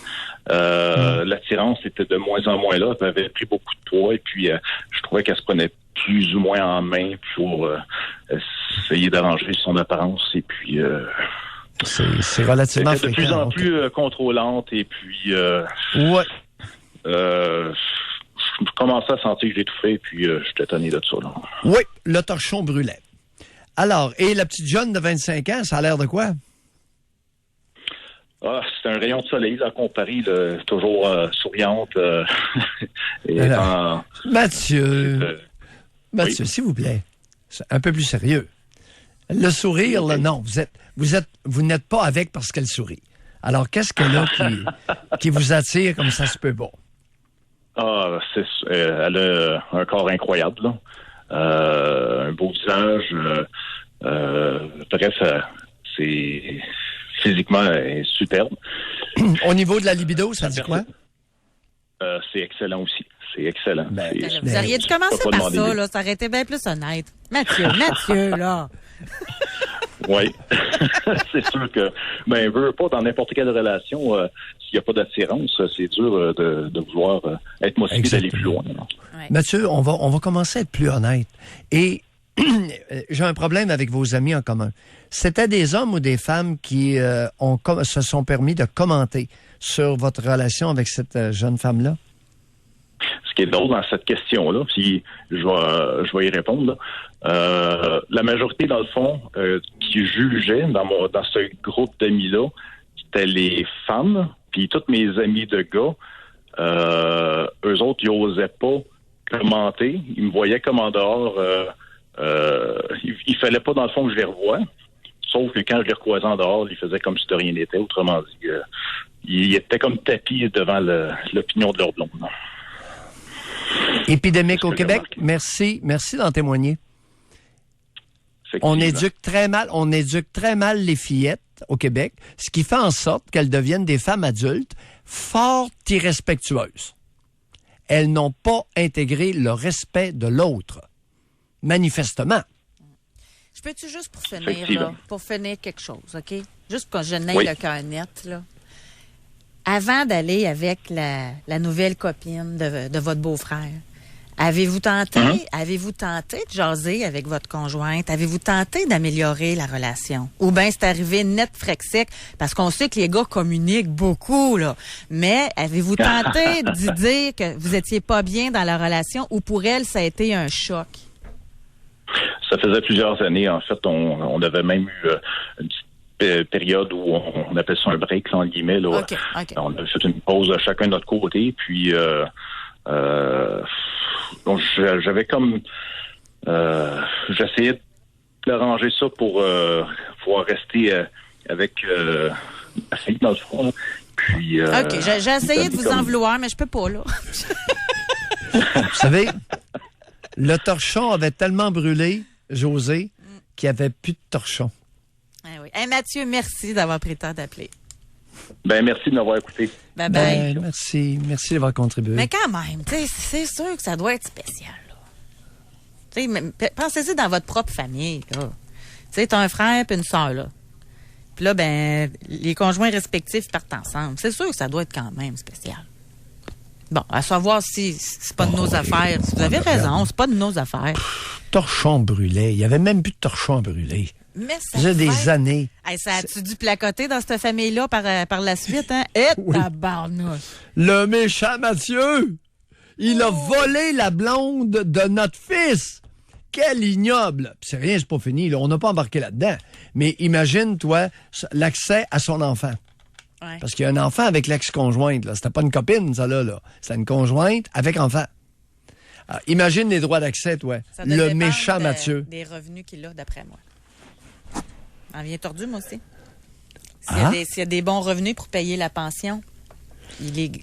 L'attirance était de moins en moins là. Elle avait pris beaucoup de poids et puis je trouvais qu'elle se prenait plus ou moins en main pour essayer d'arranger son apparence et puis
c'est relativement
de plus en plus contrôlante et puis je commençais à sentir que j'étouffais et puis j'étais tanné de ça. Là.
Oui, le torchon brûlait. Alors, et la petite jeune de 25 ans, ça a l'air de quoi?
Ah, c'est un rayon de soleil, là, comparé, là, toujours souriante.
Mathieu,
oui.
s'il vous plaît, un peu plus sérieux. Le sourire, là, non, vous n'êtes pas avec parce qu'elle sourit. Alors, qu'est-ce qu'elle a qui vous attire comme ça se peut pas?
Ah, elle a un corps incroyable, là. Un beau visage. Bref, c'est physiquement elle est superbe.
Au niveau de la libido, ça dit quoi?
C'est excellent aussi. C'est excellent.
Vous auriez dû commencer par ça, là. Ça aurait été bien plus honnête. Mathieu, là.
Oui. C'est sûr que, veut pas dans n'importe quelle relation, s'il n'y a pas d'attirance, c'est dur de vouloir être motivé d'aller plus loin.
Ouais.
Mathieu, on va commencer à être plus honnête. Et j'ai un problème avec vos amis en commun. C'était des hommes ou des femmes qui se sont permis de commenter sur votre relation avec cette jeune femme-là?
Ce qui est drôle dans cette question-là, puis je vais y répondre, là. La majorité, dans le fond, qui jugeait dans ce groupe d'amis-là, c'était les femmes, puis toutes mes amis de gars, eux autres, ils n'osaient pas commenter. Ils me voyaient comme en dehors. Il fallait pas, dans le fond, que je les revoie. Sauf que quand je les recroisais en dehors, ils faisaient comme si de rien n'était. Autrement dit, ils étaient comme tapis devant l'opinion de leur blonde.
Épidémique au Québec, merci d'en témoigner. On éduque très mal les fillettes au Québec, ce qui fait en sorte qu'elles deviennent des femmes adultes fort irrespectueuses. Elles n'ont pas intégré le respect de l'autre, manifestement.
Je peux-tu juste pour finir quelque chose, OK? Juste quand je n'ai le cœur net, là. Avant d'aller avec la nouvelle copine de votre beau-frère, avez-vous tenté de jaser avec votre conjointe? Avez-vous tenté d'améliorer la relation? Ou bien c'est arrivé net frec sec? Parce qu'on sait que les gars communiquent beaucoup, là. Mais avez-vous tenté d'y dire que vous étiez pas bien dans la relation ou pour elle, ça a été un choc?
Ça faisait plusieurs années. En fait, on avait même eu une petite période où on appelle ça un break, là, en guillemets. Là.
Okay.
On avait fait une pause à chacun de notre côté. Puis, donc j'avais comme... j'essayais d'arranger ça pour pouvoir rester avec ma fille, dans le fond. Puis,
OK, j'ai essayé de vous en vouloir, mais je peux pas, là.
Vous savez, le torchon avait tellement brûlé, José, qu'il n'y avait plus de torchon.
Ah oui. Hey, Mathieu, merci d'avoir pris le temps d'appeler.
Merci de m'avoir écouté.
Bye.
Merci d'avoir contribué.
Mais quand même, c'est sûr que ça doit être spécial. Pensez-y dans votre propre famille. Tu as un frère et une soeur, là. Puis là, les conjoints respectifs partent ensemble. C'est sûr que ça doit être quand même spécial. Bon, à savoir si c'est pas de nos affaires. Vous avez raison, c'est pas de nos affaires.
Torchon brûlé. Il n'y avait même plus de torchon brûlé.
Mais ça
fait des années.
Hey, ça a-tu dû placoter dans cette famille-là par la suite, hein? Tabarnouche.
Le méchant Mathieu! Il a volé la blonde de notre fils! Quel ignoble! C'est rien, c'est pas fini. Là. On n'a pas embarqué là-dedans. Mais imagine, toi, l'accès à son enfant.
Ouais.
Parce qu'il y a un enfant avec l'ex-conjointe. Là. C'était pas une copine, ça, là. C'était une conjointe avec enfant. Alors, imagine les droits d'accès, toi. Le méchant Mathieu.
Des revenus qu'il a, d'après moi. En vient tordu, moi aussi. S'il y a des bons revenus pour payer la pension,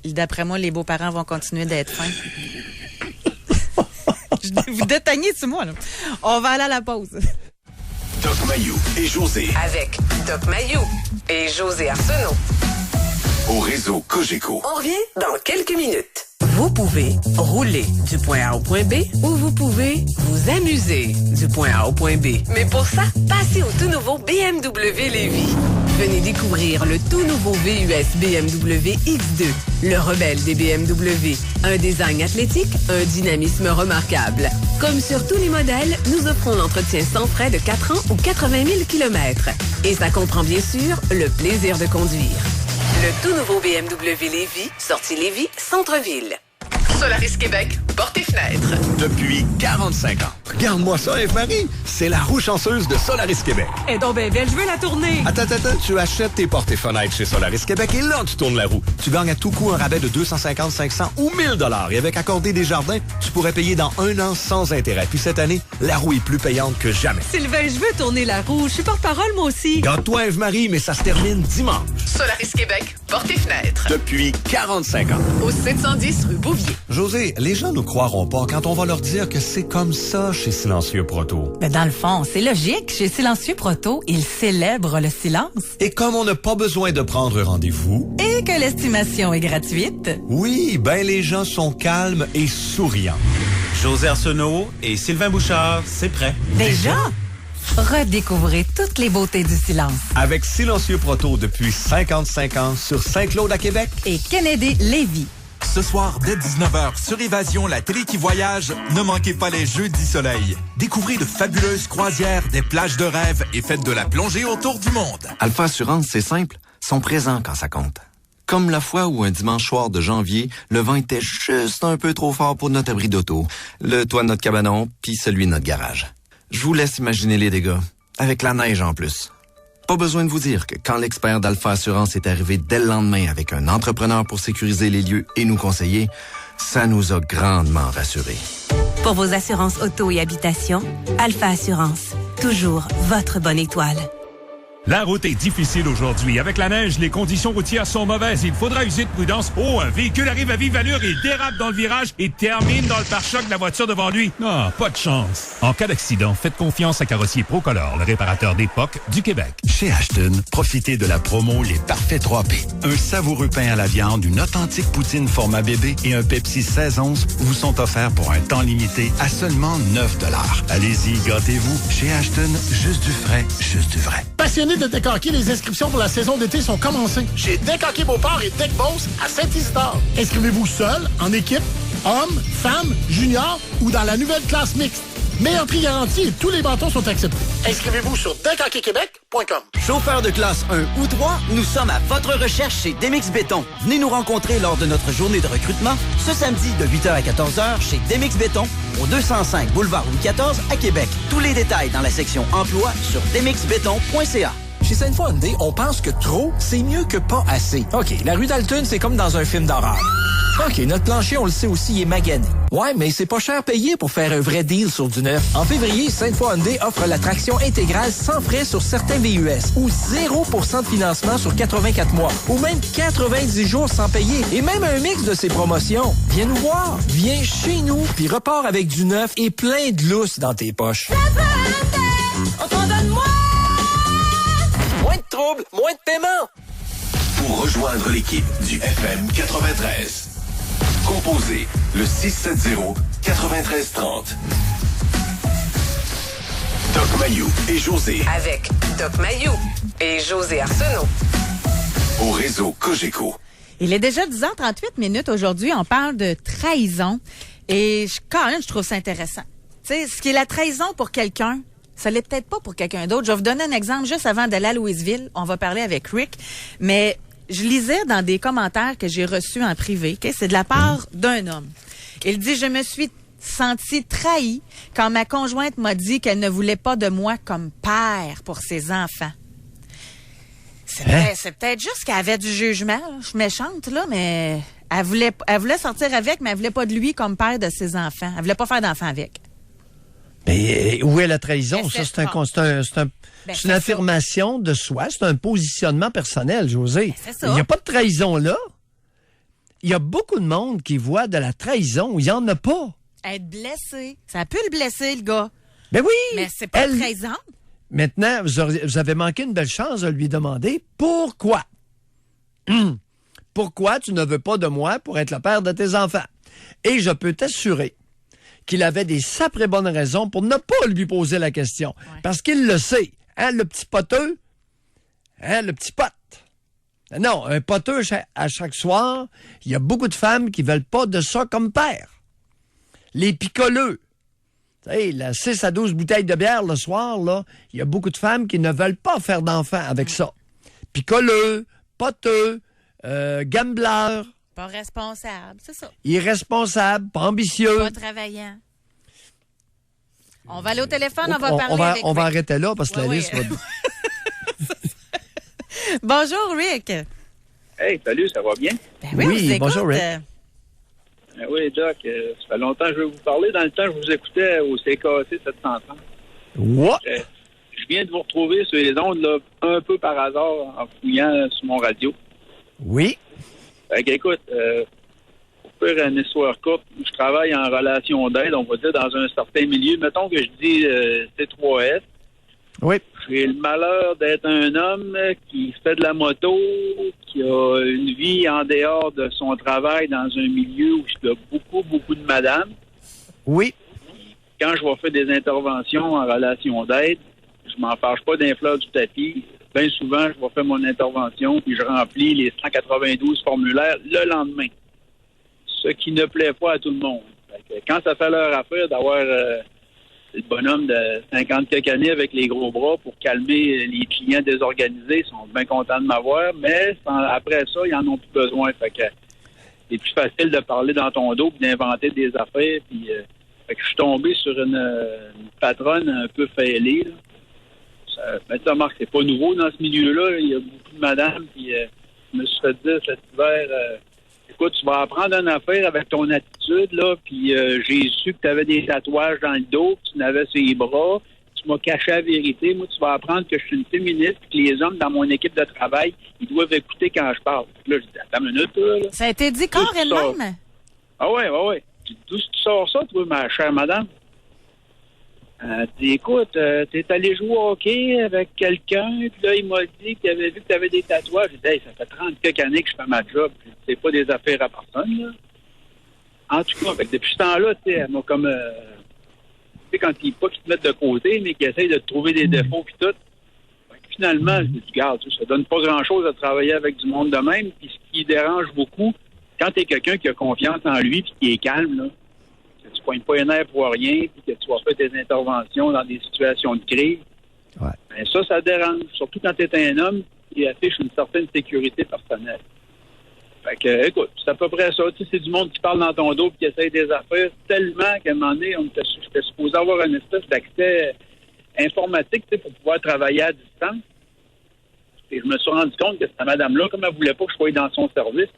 d'après moi, les beaux-parents vont continuer d'être fins. Vous déteignez sur moi, là. On va aller à la pause.
Doc Mayou et José.
Avec Doc Mayou et José Arsenault.
Au réseau Cogeco.
On revient dans quelques minutes. Vous pouvez rouler du point A au point B ou vous pouvez vous amuser du point A au point B. Mais pour ça, passez au tout nouveau BMW Lévis.
Venez découvrir le tout nouveau VUS BMW X2, le rebelle des BMW. Un design athlétique, un dynamisme remarquable. Comme sur tous les modèles, nous offrons l'entretien sans frais de 4 ans ou 80 000 km. Et ça comprend bien sûr le plaisir de conduire. Le tout nouveau BMW Lévis, sortie Lévis, centre-ville. Solaris Québec, porte et fenêtre.
Depuis 45 ans. Regarde-moi ça, Eve-Marie. C'est la roue chanceuse de Solaris Québec.
Et donc, ben belle, je veux la tourner.
Attends. Tu achètes tes portes et fenêtres chez Solaris Québec et là, tu tournes la roue. Tu gagnes à tout coup un rabais de 250, 500 ou 1000 $. Et avec Accordé Desjardins, tu pourrais payer dans 1 an sans intérêt. Puis cette année, la roue est plus payante que jamais.
Sylvain, je veux tourner la roue. Je suis porte-parole, moi aussi.
Garde-toi, Eve-Marie, mais ça se termine dimanche.
Solaris Québec, porte et fenêtre.
Depuis 45 ans.
Au 710 rue Bouvier.
José, les gens ne croiront pas quand on va leur dire que c'est comme ça chez Silencieux Proto.
Mais dans le fond, c'est logique. Chez Silencieux Proto, ils célèbrent le silence.
Et comme on n'a pas besoin de prendre rendez-vous...
Et que l'estimation est gratuite.
Oui, ben les gens sont calmes et souriants.
José Arsenault et Sylvain Bouchard, c'est prêt.
Déjà? Redécouvrez toutes les beautés du silence.
Avec Silencieux Proto depuis 55 ans sur Saint-Claude à Québec.
Et Kennedy Lévis.
Ce soir, dès 19h, sur Évasion, la télé qui voyage, ne manquez pas les Jeudis Soleil. Découvrez de fabuleuses croisières, des plages de rêve et faites de la plongée autour du monde.
Alpha Assurance, c'est simple, sont présents quand ça compte. Comme la fois où un dimanche soir de janvier, le vent était juste un peu trop fort pour notre abri d'auto, le toit de notre cabanon, puis celui de notre garage. Je vous laisse imaginer les dégâts, avec la neige en plus. Pas besoin de vous dire que quand l'expert d'Alpha Assurance est arrivé dès le lendemain avec un entrepreneur pour sécuriser les lieux et nous conseiller, ça nous a grandement rassurés.
Pour vos assurances auto et habitation, Alpha Assurance, toujours votre bonne étoile.
La route est difficile aujourd'hui. Avec la neige, les conditions routières sont mauvaises. Il faudra user de prudence. Oh, un véhicule arrive à vive allure, il dérape dans le virage et termine dans le pare-choc de la voiture devant lui. Non, pas de chance. En cas d'accident, faites confiance à Carrossier Procolor, le réparateur d'époque du Québec.
Chez Ashton, profitez de la promo Les Parfaits 3P. Un savoureux pain à la viande, une authentique poutine format bébé et un Pepsi 16 onces vous sont offerts pour un temps limité à seulement 9 $. Allez-y, gâtez-vous. Chez Ashton, juste du frais, juste du vrai.
Passionné de deck hockey, les inscriptions pour la saison d'été sont commencées. Chez Deck Hockey Beauport et Deck Beauce à Saint-Isidore. Inscrivez-vous seul, en équipe, hommes, femmes, juniors ou dans la nouvelle classe mixte. Meilleur prix garanti et tous les bâtons sont acceptés. Inscrivez-vous sur deckhockeyquebec.com.
Chauffeur de classe 1 ou 3, nous sommes à votre recherche chez Demix Béton. Venez nous rencontrer lors de notre journée de recrutement ce samedi de 8h à 14h chez Demix Béton au 205 boulevard Louis XIV à Québec. Tous les détails dans la section emploi sur demixbéton.ca.
Chez Sainte-Foy Hyundai, on pense que trop, c'est mieux que pas assez. OK, la rue Dalton, c'est comme dans un film d'horreur. OK, notre plancher, on le sait aussi, il est magané. Ouais, mais c'est pas cher payé pour faire un vrai deal sur du neuf. En février, Sainte-Foy Hyundai offre la traction intégrale sans frais sur certains VUS ou 0% de financement sur 84 mois ou même 90 jours sans payer et même un mix de ces promotions. Viens nous voir, viens chez nous, puis repars avec du neuf et plein de lousse dans tes poches.
On t'en donne moins!
Moins de troubles, moins de paiement.
Pour rejoindre l'équipe du FM 93, composez le 670-9330. Doc Mayou et José.
Avec Doc Mayou et José Arsenault.
Au réseau Cogeco.
Il est déjà 10h38 aujourd'hui. On parle de trahison. Et quand même, je trouve ça intéressant. Tu sais, ce qui est la trahison pour quelqu'un, ça l'est peut-être pas pour quelqu'un d'autre. Je vais vous donner un exemple juste avant d'aller à Louisville. On va parler avec Rick. Mais je lisais dans des commentaires que j'ai reçus en privé. Okay? C'est de la part d'un homme. Il dit, je me suis senti trahi quand ma conjointe m'a dit qu'elle ne voulait pas de moi comme père pour ses enfants. C'est peut-être juste qu'elle avait du jugement. Je suis méchante, là, mais elle voulait sortir avec, mais elle voulait pas de lui comme père de ses enfants. Elle voulait pas faire d'enfants avec.
Mais où est la trahison? Ça, c'est une affirmation de soi, c'est un positionnement personnel, José. Il n'y a pas de trahison là. Il y a beaucoup de monde qui voit de la trahison où il n'y en a pas.
Être blessé. Ça peut le blesser, le gars.
Ben oui!
Mais c'est pas de trahison.
Maintenant, vous avez manqué une belle chance de lui demander pourquoi. Pourquoi tu ne veux pas de moi pour être le père de tes enfants? Et je peux t'assurer qu'il avait des sacrées bonnes raisons pour ne pas lui poser la question. Ouais. Parce qu'il le sait. Hein, le petit poteux, Hein, le petit pote. Non, un poteux à chaque soir, il y a beaucoup de femmes qui veulent pas de ça comme père. Les picoleux. Tu sais, la 6 à 12 bouteilles de bière le soir, là, il y a beaucoup de femmes qui ne veulent pas faire d'enfants avec ça. Picoleux, poteux, gambleurs.
Pas responsable, c'est ça.
Irresponsable, pas ambitieux.
Pas travaillant. On va aller au téléphone, on va parler avec
on va
Rick.
arrêter là parce que la liste va...
Bonjour, Rick.
Hey, salut, ça va bien?
Ben oui, on vous écoute.
Bonjour, Rick.
Oui, Doc, ça fait longtemps que je vais vous parler. Dans le temps, je vous écoutais au CKC 730.
What?
Je viens de vous retrouver sur les ondes, là, un peu par hasard, en fouillant sur mon radio.
Oui.
Fait qu'écoute, pour faire une histoire courte, je travaille en relation d'aide, on va dire, dans un certain milieu. Mettons que je dis C3S.
Oui.
J'ai le malheur d'être un homme qui fait de la moto, qui a une vie en dehors de son travail dans un milieu où il y a beaucoup de madames.
Oui.
Quand je vais faire des interventions en relation d'aide, je m'en fâche pas d'un fleur du tapis. Bien souvent, je vais faire mon intervention puis je remplis les 192 formulaires le lendemain. Ce qui ne plaît pas à tout le monde. Fait que quand ça fait leur affaire d'avoir le bonhomme de 50 quelques années avec les gros bras pour calmer les clients désorganisés, ils sont bien contents de m'avoir, mais après ça, ils en ont plus besoin. Fait que c'est plus facile de parler dans ton dos puis d'inventer des affaires. Puis, fait que je suis tombé sur une patronne un peu fêlée. Mais tu remarques, c'est pas nouveau dans ce milieu-là. Il y a beaucoup de madames. Puis je me suis fait dire cet hiver, écoute, tu vas apprendre une affaire avec ton attitude, là. Puis j'ai su que tu avais des tatouages dans le dos, que tu n'avais sur les bras. Tu m'as caché la vérité. Moi, tu vas apprendre que je suis une féministe, que les hommes dans mon équipe de travail, ils doivent écouter quand je parle. Là, je dis, attends une minute, là.
Ça a été dit carrément.
Ah ouais. D'où tu sors ça, toi, ma chère madame? Écoute, t'es allé jouer au hockey avec quelqu'un, puis là, il m'a dit qu'il avait vu que t'avais des tatouages. J'ai dit, hey, ça fait 30 quelques années que je fais ma job, puis c'est pas des affaires à personne, là. En tout cas, depuis ce temps-là, tu sais, elle m'a comme... tu sais, quand ils pas qu'ils te mettent de côté, mais qu'ils essayent de te trouver des défauts, puis tout. Finalement, je dis, regarde, ça donne pas grand-chose à travailler avec du monde de même, puis ce qui dérange beaucoup, quand t'es quelqu'un qui a confiance en lui, puis qui est calme, là, tu poignes pas les nerfs pour rien, puis que tu vas faire tes interventions dans des situations de crise.
Ouais.
Ben ça dérange. Surtout quand tu es un homme qui affiche une certaine sécurité personnelle. Fait que, écoute, c'est à peu près ça. Tu sais, c'est du monde qui parle dans ton dos et qui essaye des affaires tellement qu'à un moment donné, j'étais supposé avoir une espèce d'accès informatique, tu sais, pour pouvoir travailler à distance. Et je me suis rendu compte que cette madame-là, comme elle voulait pas que je sois dans son service,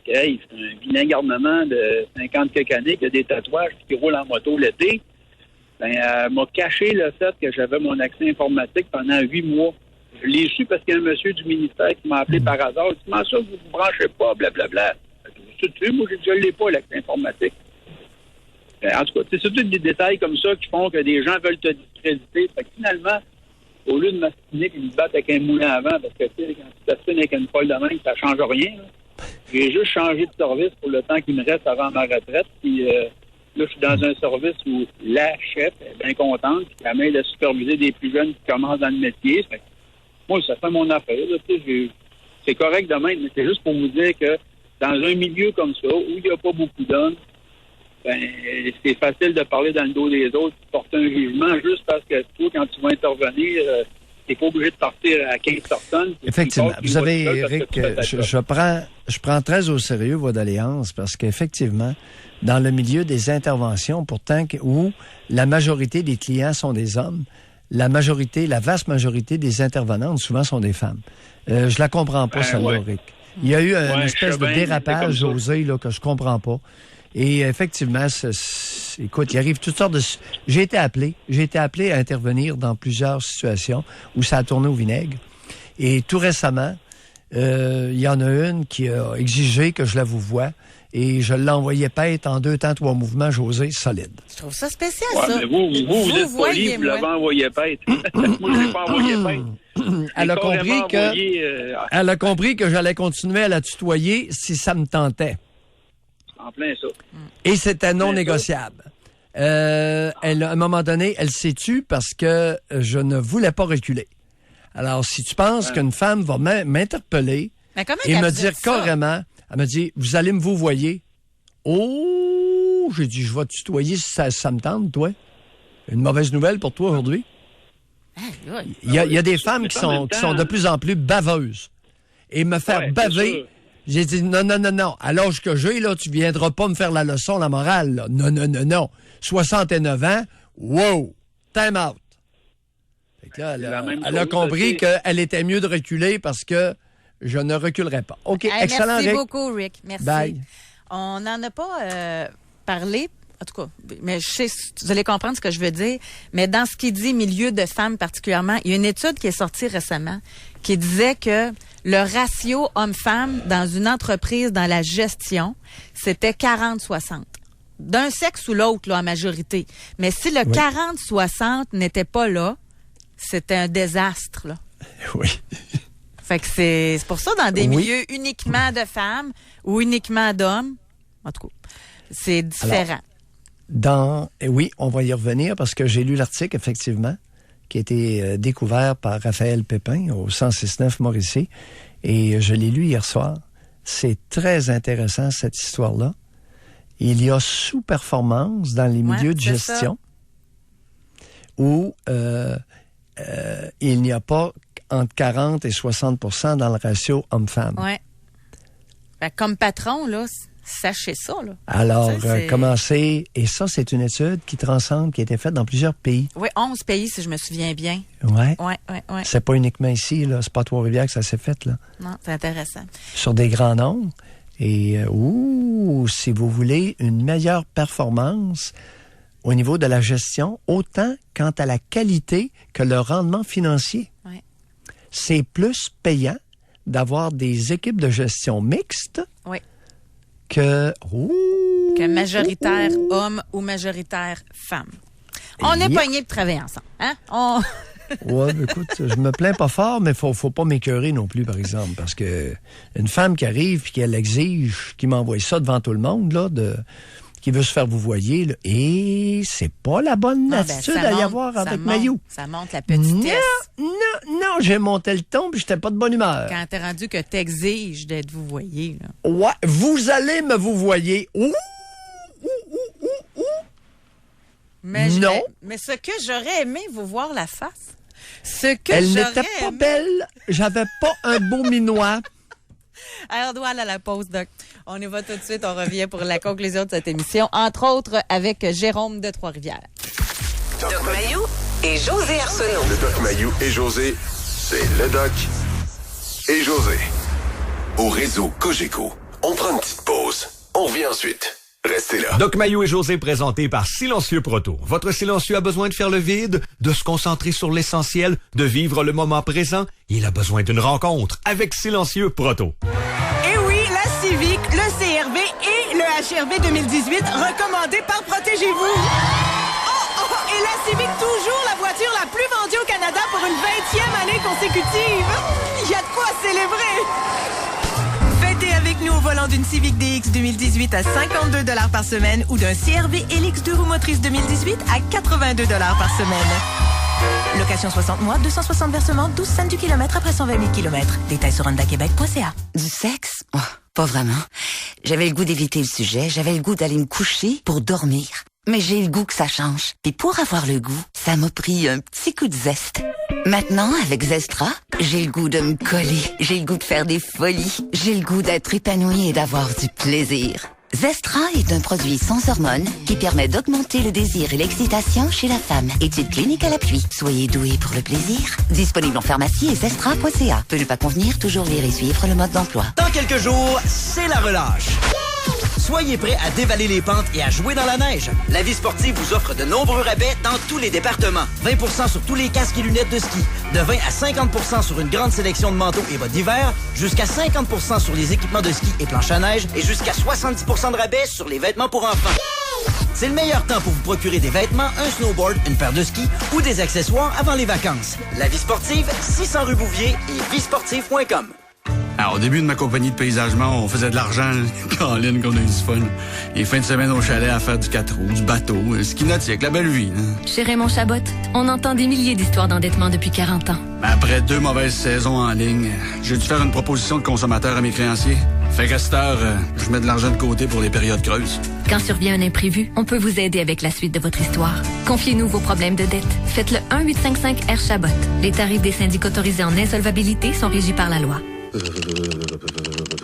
hey, c'est un vilain garnement de 50 quelques années qui a des tatouages qui roule en moto l'été. Ben, elle m'a caché le fait que j'avais mon accès informatique pendant 8 mois. Je l'ai su parce qu'il y a un monsieur du ministère qui m'a appelé par hasard. Il dit, comment ça, vous ne vous branchez pas, blablabla. Moi, je ne l'ai pas, l'accès informatique. Ben, en tout cas, c'est surtout des détails comme ça qui font que des gens veulent te discréditer. Fait que finalement, au lieu de m'astiner et de me battre avec un moulin avant, parce que tu sais, quand tu t'astines avec une folle de main, ça ne change rien, là. J'ai juste changé de service pour le temps qui me reste avant ma retraite. Puis là, je suis dans un service où la chef est bien contente, puis elle m'aide à superviser des plus jeunes qui commencent dans le métier. Fait que, moi, ça fait mon affaire. Là, c'est correct de même, mais c'est juste pour vous dire que dans un milieu comme ça, où il n'y a pas beaucoup d'hommes, ben, c'est facile de parler dans le dos des autres, de porter un jugement juste parce que toi, quand tu vas intervenir... t'es pas obligé de partir à 15 personnes.
Effectivement. Vous savez, Eric, je prends très au sérieux vos doléances parce qu'effectivement, dans le milieu des interventions, pourtant, où la majorité des clients sont des hommes, la vaste majorité des intervenantes, souvent, sont des femmes. Je la comprends pas, celle-là, Eric. Il y a eu une espèce de dérapage osé là, que je comprends pas. Et effectivement, écoute, il arrive toutes sortes de... J'ai été appelé à intervenir dans plusieurs situations où ça a tourné au vinaigre. Et tout récemment, il y en a une qui a exigé que je la vous voie et je l'envoyais paître en 2 temps, 3 mouvements, José, solide.
Je trouve ça spécial,
ça. Mais vous êtes poli, vous l'avez envoyé paître. Moi, je l'ai pas envoyé paître.
Elle a compris que j'allais continuer à la tutoyer si ça me tentait.
En plein ça.
Et c'était non négociable. À un moment donné, elle s'est tue parce que je ne voulais pas reculer. Alors, si tu penses qu'une femme va m'interpeller et me dire carrément, elle me dit, vous allez me vous voyer. Oh, j'ai dit, je vais te tutoyer si ça me tente, toi. Une mauvaise nouvelle pour toi aujourd'hui. Il y a des femmes qui sont de plus en plus baveuses. Et me faire baver, j'ai dit, non. À l'âge que j'ai, là, tu viendras pas me faire la leçon, la morale, là. Non. 69 ans, wow, time out. Fait que là, elle a compris qu'elle était mieux de reculer parce que je ne reculerai pas. OK, excellent,
merci
Rick.
beaucoup, Rick. Merci.
Bye.
On n'en a pas parlé, en tout cas, mais je sais, vous allez comprendre ce que je veux dire, mais dans ce qui dit milieu de femmes particulièrement, il y a une étude qui est sortie récemment qui disait que le ratio homme-femme dans une entreprise, dans la gestion, c'était 40-60. D'un sexe ou l'autre, là, en majorité. Mais si le 40-60 n'était pas là, c'était un désastre, là.
Oui.
Fait que c'est pour ça, dans des milieux uniquement de femmes ou uniquement d'hommes, en tout cas, c'est différent.
Oui, on va y revenir parce que j'ai lu l'article, effectivement, qui a été découvert par Raphaël Pépin au 106.9 Mauricie, et je l'ai lu hier soir. C'est très intéressant, cette histoire-là. Il y a sous-performance dans les milieux de gestion où il n'y a pas entre 40 et 60 % dans le ratio homme-femme.
Oui. Ben, comme patron, là, sachez ça, là.
Alors, commencez, et ça, c'est une étude qui transcende, qui a été faite dans plusieurs pays.
Oui, 11 pays, si je me souviens bien.
Oui.
Oui.
C'est pas uniquement ici, là. C'est pas à Trois-Rivières que ça s'est fait, là.
Non, c'est intéressant.
Sur des grands nombres. Et, si vous voulez une meilleure performance au niveau de la gestion, autant quant à la qualité que le rendement financier.
Oui.
C'est plus payant d'avoir des équipes de gestion mixtes que
majoritaire homme ou majoritaire femme. On est pognés de travailler ensemble. Hein?
Oui, écoute, je me plains pas fort, mais faut pas m'écœurer non plus, par exemple, parce que une femme qui arrive et qu'elle exige, qui m'envoie ça devant tout le monde, là, qui veut se faire vous voyez, là, et c'est pas la bonne attitude à y avoir avec Maillot.
Ça monte la petitesse.
Non, j'ai monté le ton puis j'étais pas de bonne humeur.
Quand t'es rendu que t'exiges d'être vous voyez, là.
Ouais, vous allez me vous voyez.
Mais
non.
Mais ce que j'aurais aimé vous voir la face.
Elle n'était pas belle. J'avais pas un beau minois.
Alors, on doit aller à la pause, Doc. On y va tout de suite. On revient pour la conclusion de cette émission, entre autres avec Jérôme de Trois-Rivières.
Doc Mayou et José Arsenault.
Le Doc Mayou et José, c'est le Doc et José. Au réseau Cogeco. On prend une petite pause. On revient ensuite. Restez là.
Doc Mayou et José présentés par Silencieux Proto. Votre silencieux a besoin de faire le vide, de se concentrer sur l'essentiel, de vivre le moment présent. Il a besoin d'une rencontre avec Silencieux Proto.
Et oui, la Civic, le CRV et le HRV 2018 recommandés par Protégez-vous. Et la Civic, toujours la voiture la plus vendue au Canada pour une 20e année consécutive. Il y a de quoi célébrer. Fêtez avec nous au volant d'une Civic DX 2018 à 52 $ par semaine ou d'un CRV LX 2 roues motrices 2018 à 82 $ par semaine. Location 60 mois, 260 versements, 12 cents du kilomètre après 120 000 km. Détails sur hondaquebec.ca.
Du sexe? Oh, pas vraiment. J'avais le goût d'éviter le sujet. J'avais le goût d'aller me coucher pour dormir. Mais j'ai le goût que ça change. Puis pour avoir le goût, ça m'a pris un petit coup de zeste. Maintenant, avec Zestra, j'ai le goût de me coller. J'ai le goût de faire des folies. J'ai le goût d'être épanouie et d'avoir du plaisir. Zestra est un produit sans hormones qui permet d'augmenter le désir et l'excitation chez la femme. Étude clinique à l'appui. Soyez doués pour le plaisir. Disponible en pharmacie et zestra.ca. Peut ne pas convenir, toujours lire et suivre le mode d'emploi.
Dans quelques jours, c'est la relâche. Soyez prêts à dévaler les pentes et à jouer dans la neige. La Vie sportive vous offre de nombreux rabais dans tous les départements. 20% sur tous les casques et lunettes de ski. De 20 à 50% sur une grande sélection de manteaux et bottes d'hiver. Jusqu'à 50% sur les équipements de ski et planches à neige. Et jusqu'à 70% de rabais sur les vêtements pour enfants. C'est le meilleur temps pour vous procurer des vêtements, un snowboard, une paire de skis ou des accessoires avant les vacances. La Vie sportive, 600 rue Bouvier et visportive.com.
Alors, au début de ma compagnie de paysagement, on faisait de l'argent, Caroline, qu'on a eu du fun. Les fins de semaine au chalet à faire du 4 roues, du bateau, ski nautique, la belle vie. Hein.
Chez Raymond Chabot, on entend des milliers d'histoires d'endettement depuis 40 ans.
Après 2 mauvaises saisons en ligne, j'ai dû faire une proposition de consommateur à mes créanciers. Fait qu'à cette heure, je mets de l'argent de côté pour les périodes creuses.
Quand survient un imprévu, on peut vous aider avec la suite de votre histoire. Confiez-nous vos problèmes de dette. Faites le 1-855-R-Chabot. Les tarifs des syndics autorisés en insolvabilité sont régis par la loi.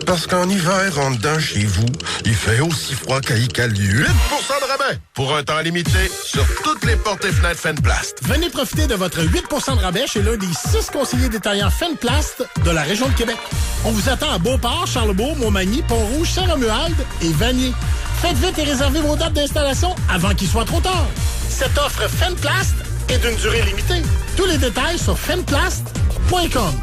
Parce qu'en hiver, en dedans chez vous, il fait aussi froid qu'à Icali. 8% de rabais pour un temps limité sur toutes les portes et fenêtres Fenplast.
Venez profiter de votre 8% de rabais chez l'un des 6 conseillers détaillants Fenplast de la région de Québec. On vous attend à Beauport, Charlebourg, Montmagny, Pont-Rouge, Saint-Romuald et Vanier. Faites vite et réservez vos dates d'installation avant qu'il soit trop tard. Cette offre Fenplast est d'une durée limitée. Tous les détails sur fenplast.com.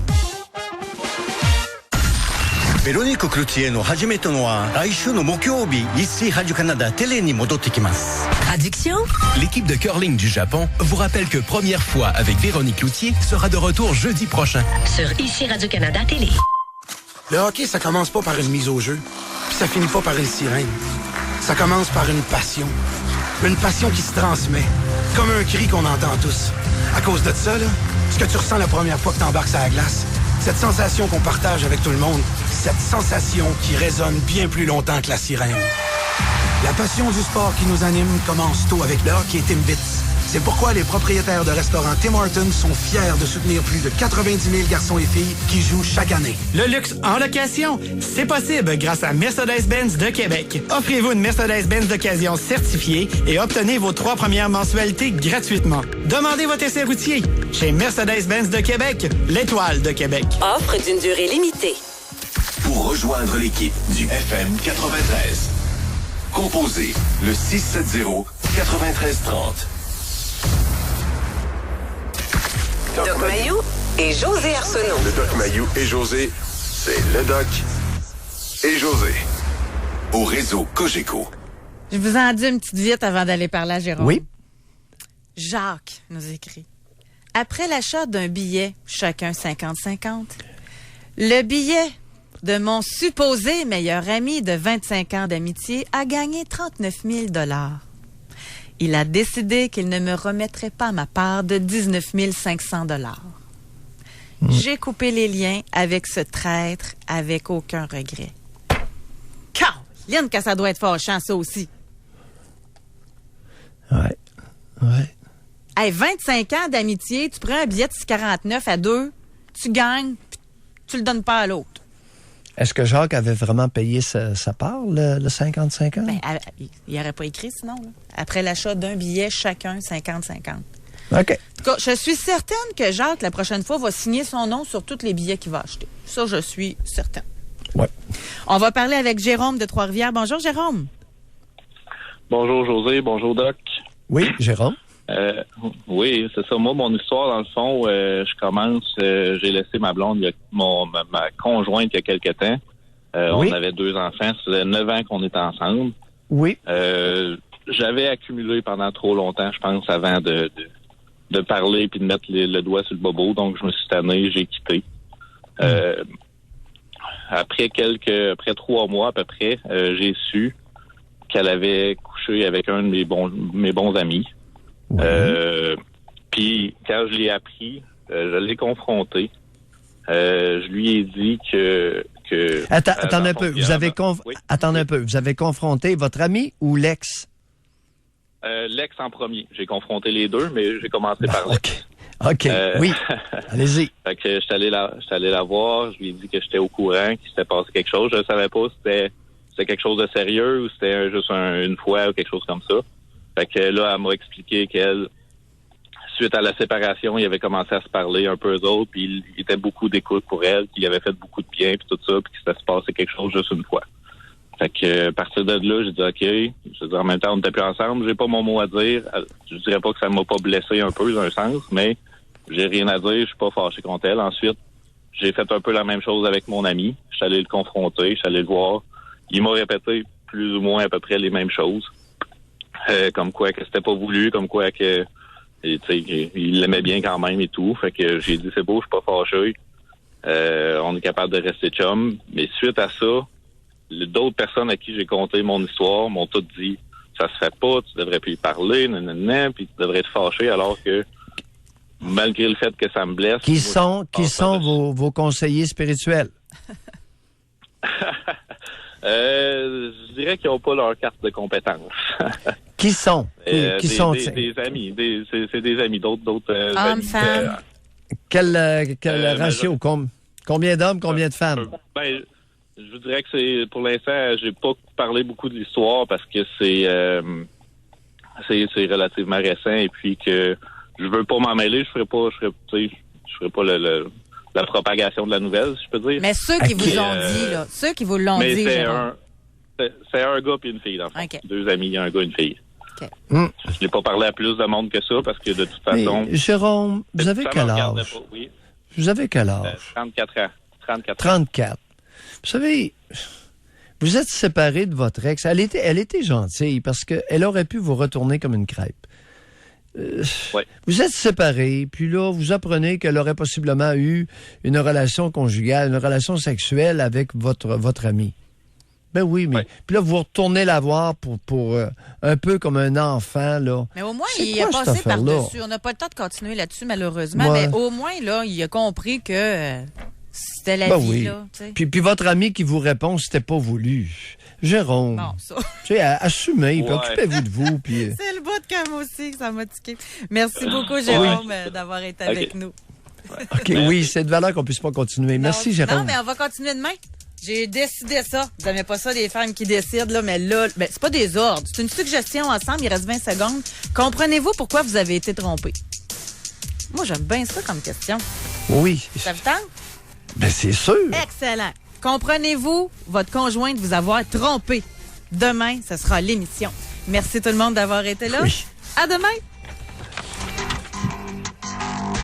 ベロニコクルチエの初めてのは来週の木曜日ici Radio-Canada Téléに戻ってきます
Traduction. L'équipe de curling du Japon vous rappelle que Première fois avec Véronique Cloutier sera de retour jeudi prochain. Sur ici Radio-Canada Télé.
Le hockey, ça commence pas par une mise au jeu, puis ça finit pas par une sirène. Ça commence par une passion. Une passion qui se transmet, comme un cri qu'on entend tous. À cause de ça, là, ce que tu ressens la première fois que t'embarques sur la glace, cette sensation qu'on partage avec tout le monde, cette sensation qui résonne bien plus longtemps que la sirène. La passion du sport qui nous anime commence tôt avec le hockey Timbits. C'est pourquoi les propriétaires de restaurants Tim Hortons sont fiers de soutenir plus de 90 000 garçons et filles qui jouent chaque année.
Le luxe en location, c'est possible grâce à Mercedes-Benz de Québec. Offrez-vous une Mercedes-Benz d'occasion certifiée et obtenez vos 3 premières mensualités gratuitement. Demandez votre essai routier chez Mercedes-Benz de Québec, l'étoile de Québec.
Offre d'une durée limitée.
Pour rejoindre l'équipe du FM 93, composez le 670-9330.
Doc Mayou et José Arsenault.
Le Doc Mayou et José, c'est le Doc et José. Au réseau Cogeco.
Je vous en dis une petite vite avant d'aller parler à Jérôme.
Oui.
Jacques nous écrit. Après l'achat d'un billet, chacun 50-50, le billet de mon supposé meilleur ami de 25 ans d'amitié a gagné 39 000 $. Il a décidé qu'il ne me remettrait pas ma part de 19 500 $. J'ai coupé les liens avec ce traître avec aucun regret. Caroline, que ça doit être fâchant, ça aussi.
Ouais.
Hey, 25 ans d'amitié, tu prends un billet de 49 à 2, tu gagnes, puis tu le donnes pas à l'autre.
Est-ce que Jacques avait vraiment payé sa part, le 50-50?
Ben, il n'aurait pas écrit sinon. Là. Après l'achat d'un billet, chacun 50-50.
OK.
En tout cas, je suis certaine que Jacques, la prochaine fois, va signer son nom sur tous les billets qu'il va acheter. Ça, je suis certaine.
Ouais.
On va parler avec Jérôme de Trois-Rivières. Bonjour, Jérôme.
Bonjour, José. Bonjour, Doc.
Oui, Jérôme.
Oui, c'est ça. Moi, mon histoire, dans le fond, je commence, j'ai laissé ma blonde, ma conjointe il y a quelques temps.
Oui.
On avait 2 enfants. Ça faisait 9 ans qu'on était ensemble.
Oui.
J'avais accumulé pendant trop longtemps, je pense, avant de parler puis de mettre le doigt sur le bobo. Donc, je me suis tanné, j'ai quitté. Après 3 mois à peu près, j'ai su qu'elle avait couché avec un de mes bons amis. Puis quand je l'ai appris, je l'ai confronté. Je lui ai dit que
Attendez un peu. Attendez un peu. Vous avez confronté votre ami ou l'ex?
L'ex en premier. J'ai confronté les deux, mais j'ai commencé par l'ex.
OK. Oui. Allez-y.
Fait que j'étais allé la voir. Je lui ai dit que j'étais au courant, qu'il s'était passé quelque chose. Je ne savais pas si c'était quelque chose de sérieux ou c'était juste une fois ou quelque chose comme ça. Fait que là, elle m'a expliqué qu'elle, suite à la séparation, ils avaient commencé à se parler un peu eux autres, puis il était beaucoup d'écoute pour elle, qu'il avait fait beaucoup de bien, puis tout ça, puis que ça se passait quelque chose juste une fois. Fait que à partir de là, j'ai dit OK. Je veux dire, en même temps, on n'était plus ensemble. J'ai pas mon mot à dire. Je dirais pas que ça m'a pas blessé un peu, dans un sens, mais j'ai rien à dire. Je suis pas fâché contre elle. Ensuite, j'ai fait un peu la même chose avec mon ami. Je suis allé le confronter, je suis allé le voir. Il m'a répété plus ou moins à peu près les mêmes choses. Comme quoi que c'était pas voulu, comme quoi que il l'aimait bien quand même et tout. Fait que j'ai dit c'est beau, je suis pas fâché. On est capable de rester chum. Mais suite à ça, d'autres personnes à qui j'ai conté mon histoire m'ont toutes dit « Ça se fait pas, tu devrais plus y parler, nanana, puis tu devrais être fâché alors que malgré le fait que ça me blesse... »
Qui sont vos conseillers spirituels?
Je dirais qu'ils n'ont pas leur carte de compétence.
Qui sont? Qui sont?
Des amis. C'est des amis, d'autres
hommes, femmes.
Quel ratio? Combien d'hommes, combien de femmes?
Je vous dirais que c'est, pour l'instant, j'ai pas parlé beaucoup de l'histoire parce que c'est relativement récent et puis que je veux pas m'en mêler, je ferai pas la propagation de la nouvelle, si je peux dire.
Mais ceux qui vous ont dit, là, ceux qui vous l'ont dit,
c'est un gars et une fille, dans le fond.
Okay.
2 amis, un gars et une fille.
Okay.
Je n'ai pas parlé à plus de monde que ça parce que de toute façon...
Mais, Jérôme, vous avez quel âge?
Oui.
Vous avez quel âge?
34 ans.
34. Vous savez, vous êtes séparés de votre ex. Elle était gentille parce qu'elle aurait pu vous retourner comme une crêpe.
Ouais.
Vous êtes séparés, puis là, vous apprenez qu'elle aurait possiblement eu une relation conjugale, une relation sexuelle avec votre ami. Ben oui, mais...
Ouais.
Puis là, vous retournez la voir pour un peu comme un enfant, là.
Mais au moins,
C'est
il
quoi,
a
cette
passé
affaire-là?
par-dessus. On n'a pas le temps de continuer là-dessus, malheureusement.
Ouais.
Mais au moins, là, il a compris que c'était la
Ben
vie,
oui.
là. Tu sais.
Puis votre ami qui vous répond, c'était pas voulu. Jérôme.
Non, ça.
Tu sais, assumez, puis
Ouais.
occupez-vous de vous, puis...
C'est le bout de cam aussi que ça m'a tiqué. Merci beaucoup, Jérôme, d'avoir été avec nous.
OK, oui, c'est de valeur qu'on puisse pas continuer. Merci, Jérôme.
Non, mais on va continuer demain. J'ai décidé ça. Vous n'aimez pas ça, des femmes qui décident, là, mais là, c'est pas des ordres. C'est une suggestion ensemble. Il reste 20 secondes. Comprenez-vous pourquoi vous avez été trompé? Moi, j'aime bien ça comme question.
Oui.
Ça vous tente?
Ben, c'est sûr.
Excellent. Comprenez-vous votre conjoint de vous avoir trompé? Demain, ce sera l'émission. Merci tout le monde d'avoir été là.
Oui.
À demain!